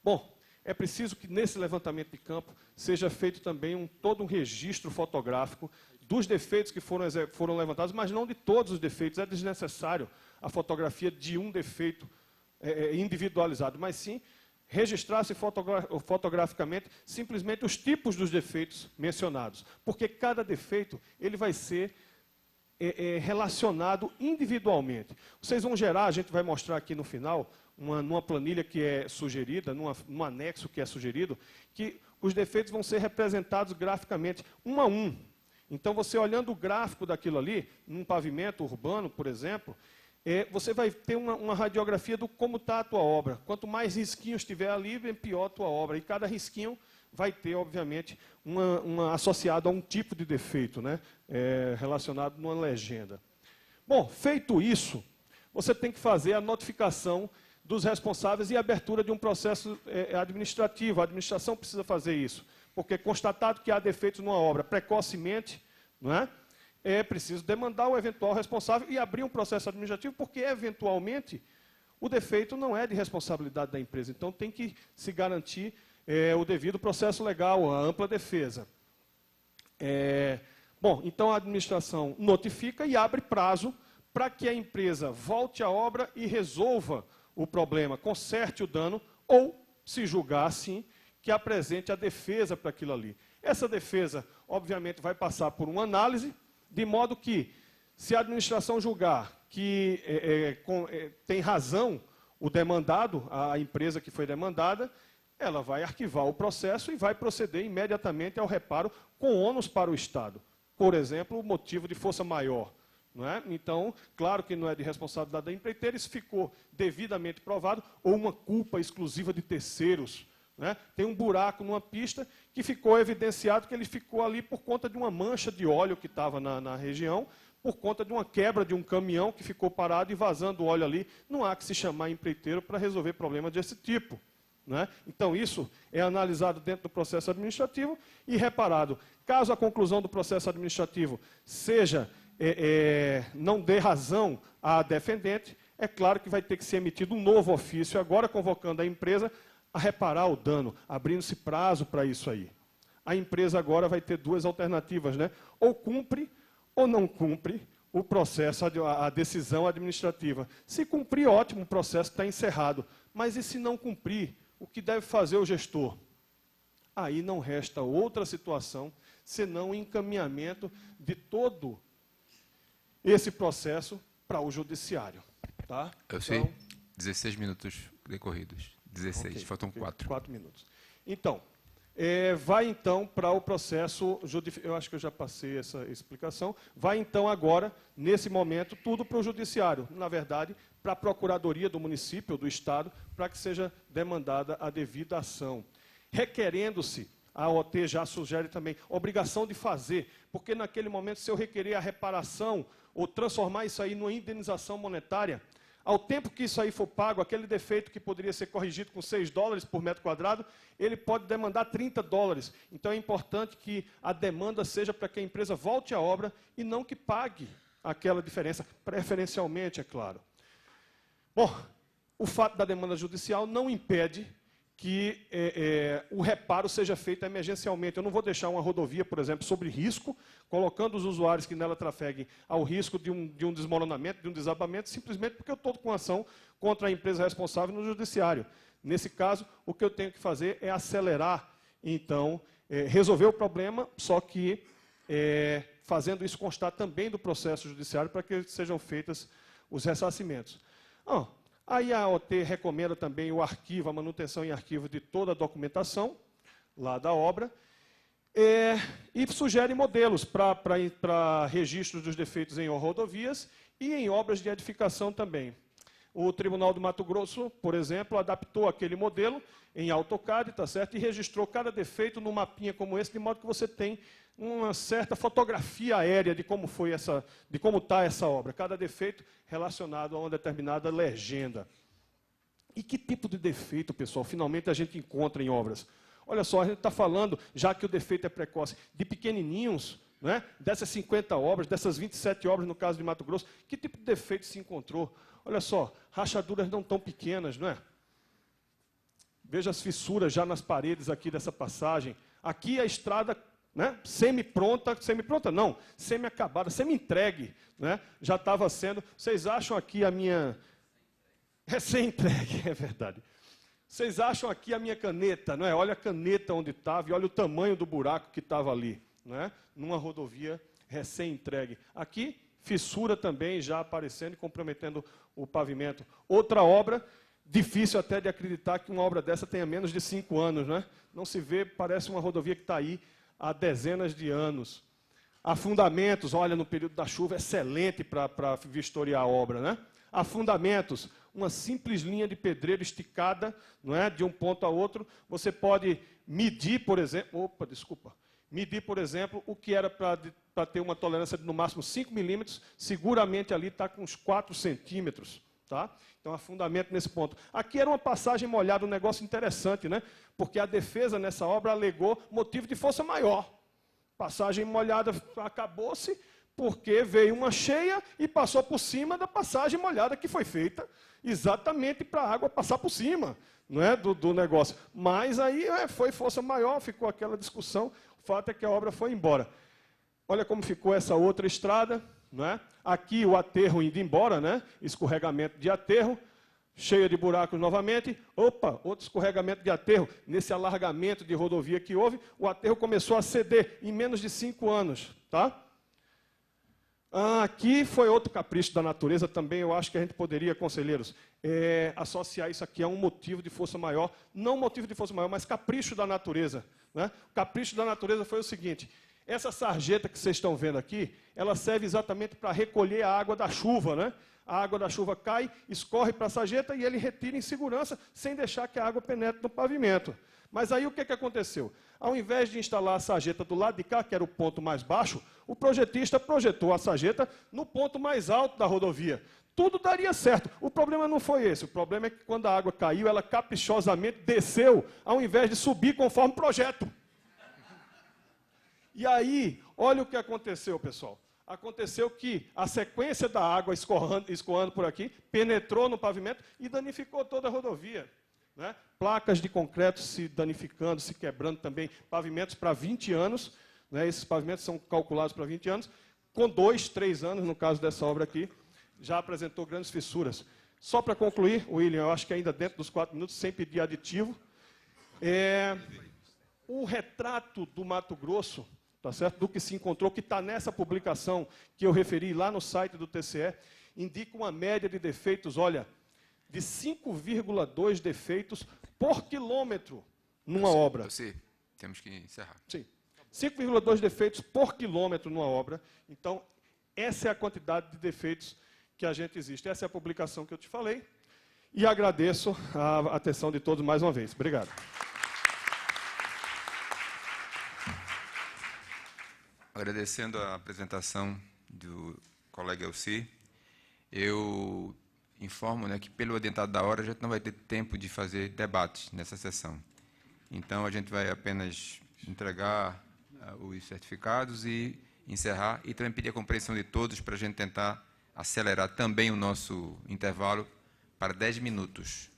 Speaker 6: Bom, é preciso que nesse levantamento de campo seja feito também todo um registro fotográfico dos defeitos que foram levantados, mas não de todos os defeitos. É desnecessário a fotografia de um defeito individualizado, mas sim registrar-se fotograficamente simplesmente os tipos dos defeitos mencionados, porque cada defeito ele vai ser relacionado individualmente. Vocês vão gerar, a gente vai mostrar aqui no final, numa planilha que é sugerida, num anexo que é sugerido, que os defeitos vão ser representados graficamente, um a um. Então, você olhando o gráfico daquilo ali, num pavimento urbano, por exemplo, você vai ter uma radiografia do como está a tua obra. Quanto mais risquinhos tiver ali, pior a tua obra. E cada risquinho vai ter, obviamente, associado a um tipo de defeito, né? Relacionado numa legenda. Bom, feito isso, você tem que fazer a notificação dos responsáveis e a abertura de um processo administrativo. A administração precisa fazer isso, porque constatado que há defeitos numa obra precocemente, não é? É preciso demandar o eventual responsável e abrir um processo administrativo, porque, eventualmente, o defeito não é de responsabilidade da empresa. Então, tem que se garantir o devido processo legal, a ampla defesa. Bom, então a administração notifica e abre prazo para que a empresa volte à obra e resolva o problema, conserte o dano, ou, se julgar assim, que apresente a defesa para aquilo ali. Essa defesa, obviamente, vai passar por uma análise, de modo que, se a administração julgar que tem razão o demandado, a empresa que foi demandada, ela vai arquivar o processo e vai proceder imediatamente ao reparo com ônus para o Estado. Por exemplo, o motivo de força maior. Não é? Então, claro que não é de responsabilidade da empreiteira, isso ficou devidamente provado, ou uma culpa exclusiva de terceiros. Né? Tem um buraco numa pista que ficou evidenciado que ele ficou ali por conta de uma mancha de óleo que estava na região, por conta de uma quebra de um caminhão que ficou parado e vazando óleo ali. Não há que se chamar empreiteiro para resolver problemas desse tipo. Né? Então, isso é analisado dentro do processo administrativo e reparado. Caso a conclusão do processo administrativo seja não dê razão à defendente, é claro que vai ter que ser emitido um novo ofício, agora convocando a empresa a reparar o dano, abrindo-se prazo para isso aí. A empresa agora vai ter duas alternativas, né? Ou cumpre ou não cumpre o processo, a decisão administrativa. Se cumprir, ótimo, o processo está encerrado. Mas e se não cumprir, o que deve fazer o gestor? Aí não resta outra situação, senão o encaminhamento de todo esse processo para o judiciário. Tá?
Speaker 3: Eu sei, 16 minutos decorridos. 16, okay, faltam 4.
Speaker 6: 4 minutos. Então, vai então para o processo judicial. Eu acho que eu já passei essa explicação. Vai então agora, nesse momento, tudo para o judiciário. Na verdade, para a Procuradoria do município, do Estado, para que seja demandada a devida ação. Requerendo-se, a OT já sugere também, obrigação de fazer, porque naquele momento, se eu requerer a reparação ou transformar isso aí numa indenização monetária, ao tempo que isso aí for pago, aquele defeito que poderia ser corrigido com $6 por metro quadrado, ele pode demandar $30. Então, é importante que a demanda seja para que a empresa volte à obra e não que pague aquela diferença, preferencialmente, é claro. Bom, o fato da demanda judicial não impede que o reparo seja feito emergencialmente. Eu não vou deixar uma rodovia, por exemplo, sob risco, colocando os usuários que nela trafeguem ao risco de um desmoronamento, de um desabamento, simplesmente porque eu estou com ação contra a empresa responsável no judiciário. Nesse caso, o que eu tenho que fazer é acelerar, então, resolver o problema, só que fazendo isso constar também do processo judiciário para que sejam feitos os ressarcimentos. Aí a OT recomenda também o arquivo, a manutenção em arquivo de toda a documentação lá da obra. E sugere modelos para registro dos defeitos em rodovias e em obras de edificação também. O Tribunal do Mato Grosso, por exemplo, adaptou aquele modelo em AutoCAD, tá certo? E registrou cada defeito num mapinha como esse, de modo que você tem uma certa fotografia aérea de como foi de como está essa obra, cada defeito relacionado a uma determinada legenda. E que tipo de defeito, pessoal, finalmente a gente encontra em obras? Olha só, a gente está falando, já que o defeito é precoce, de pequenininhos, né? Dessas 50 obras, dessas 27 obras no caso de Mato Grosso, que tipo de defeito se encontrou? Olha só, rachaduras não tão pequenas, não é? Veja as fissuras já nas paredes aqui dessa passagem. Aqui a estrada, né, semi-pronta não, semi-acabada, semi-entregue, né, já estava sendo. Vocês acham aqui a minha... Recém-entregue, é verdade. Vocês acham aqui a minha caneta, não é? Olha a caneta onde estava e olha o tamanho do buraco que estava ali, né, numa rodovia recém-entregue. Aqui, fissura também já aparecendo e comprometendo o pavimento. Outra obra, difícil até de acreditar que uma obra dessa tenha menos de 5 anos, né? Não se vê, parece uma rodovia que está aí há dezenas de anos. Afundamentos, olha, no período da chuva, excelente para vistoriar a obra, né? Afundamentos, uma simples linha de pedreiro esticada, não é, de um ponto a outro. Você pode medir, por exemplo, medir, por exemplo, o que era para ter uma tolerância de no máximo 5 milímetros, seguramente ali está com uns 4 centímetros. Tá? Então, afundamento nesse ponto. Aqui era uma passagem molhada, um negócio interessante, né? Porque a defesa nessa obra alegou motivo de força maior. Passagem molhada acabou-se porque veio uma cheia e passou por cima da passagem molhada que foi feita exatamente para a água passar por cima, não é, do negócio. Mas aí foi força maior, ficou aquela discussão. O fato é que a obra foi embora. Olha como ficou essa outra estrada, não é? Aqui o aterro indo embora, né? Escorregamento de aterro, cheia de buracos novamente. Opa, outro escorregamento de aterro. Nesse alargamento de rodovia que houve, o aterro começou a ceder em menos de 5 anos. Tá? Aqui foi outro capricho da natureza também, eu acho que a gente poderia, conselheiros, associar isso aqui a um motivo de força maior. Não motivo de força maior, mas capricho da natureza. Né? O capricho da natureza foi o seguinte: essa sarjeta que vocês estão vendo aqui, ela serve exatamente para recolher a água da chuva, né? A água da chuva cai, escorre para a sarjeta e ele retira em segurança, sem deixar que a água penetre no pavimento. Mas aí o que aconteceu? Ao invés de instalar a sarjeta do lado de cá, que era o ponto mais baixo, o projetista projetou a sarjeta no ponto mais alto da rodovia. Tudo daria certo. O problema não foi esse. O problema é que quando a água caiu, ela caprichosamente desceu, ao invés de subir conforme o projeto. E aí, olha o que aconteceu, pessoal. Aconteceu que a sequência da água escoando por aqui penetrou no pavimento e danificou toda a rodovia. Né? Placas de concreto se danificando, se quebrando também. Pavimentos para 20 anos. Né? Esses pavimentos são calculados para 20 anos. Com 2, 3 anos, no caso dessa obra aqui, já apresentou grandes fissuras. Só para concluir, William, eu acho que ainda dentro dos 4 minutos, sem pedir aditivo, o retrato do Mato Grosso, tá certo? Do que se encontrou, que está nessa publicação que eu referi lá no site do TCE, indica uma média de defeitos, olha, de 5,2 defeitos por quilômetro numa obra.
Speaker 3: Sim, temos que encerrar.
Speaker 6: Sim, 5,2 defeitos por quilômetro numa obra. Então, essa é a quantidade de defeitos que a gente existe. Essa é a publicação que eu te falei. E agradeço a atenção de todos mais uma vez. Obrigado.
Speaker 3: Agradecendo a apresentação do colega Elci, eu informo, né, que, pelo adiantado da hora, a gente não vai ter tempo de fazer debates nessa sessão. Então, a gente vai apenas entregar os certificados e encerrar, e também pedir a compreensão de todos para a gente tentar acelerar também o nosso intervalo para 10 minutos.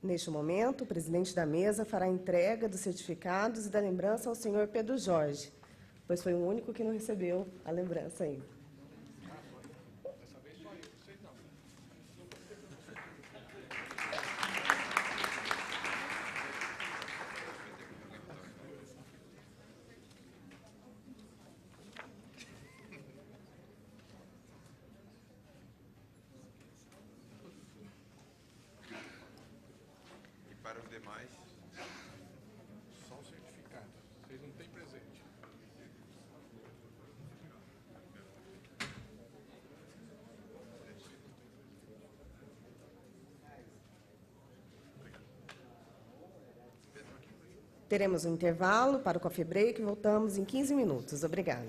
Speaker 2: Neste momento, o presidente da mesa fará a entrega dos certificados e da lembrança ao senhor Pedro Jorge, pois foi o único que não recebeu a lembrança ainda. Teremos um intervalo para o coffee break e voltamos em 15 minutos. Obrigada.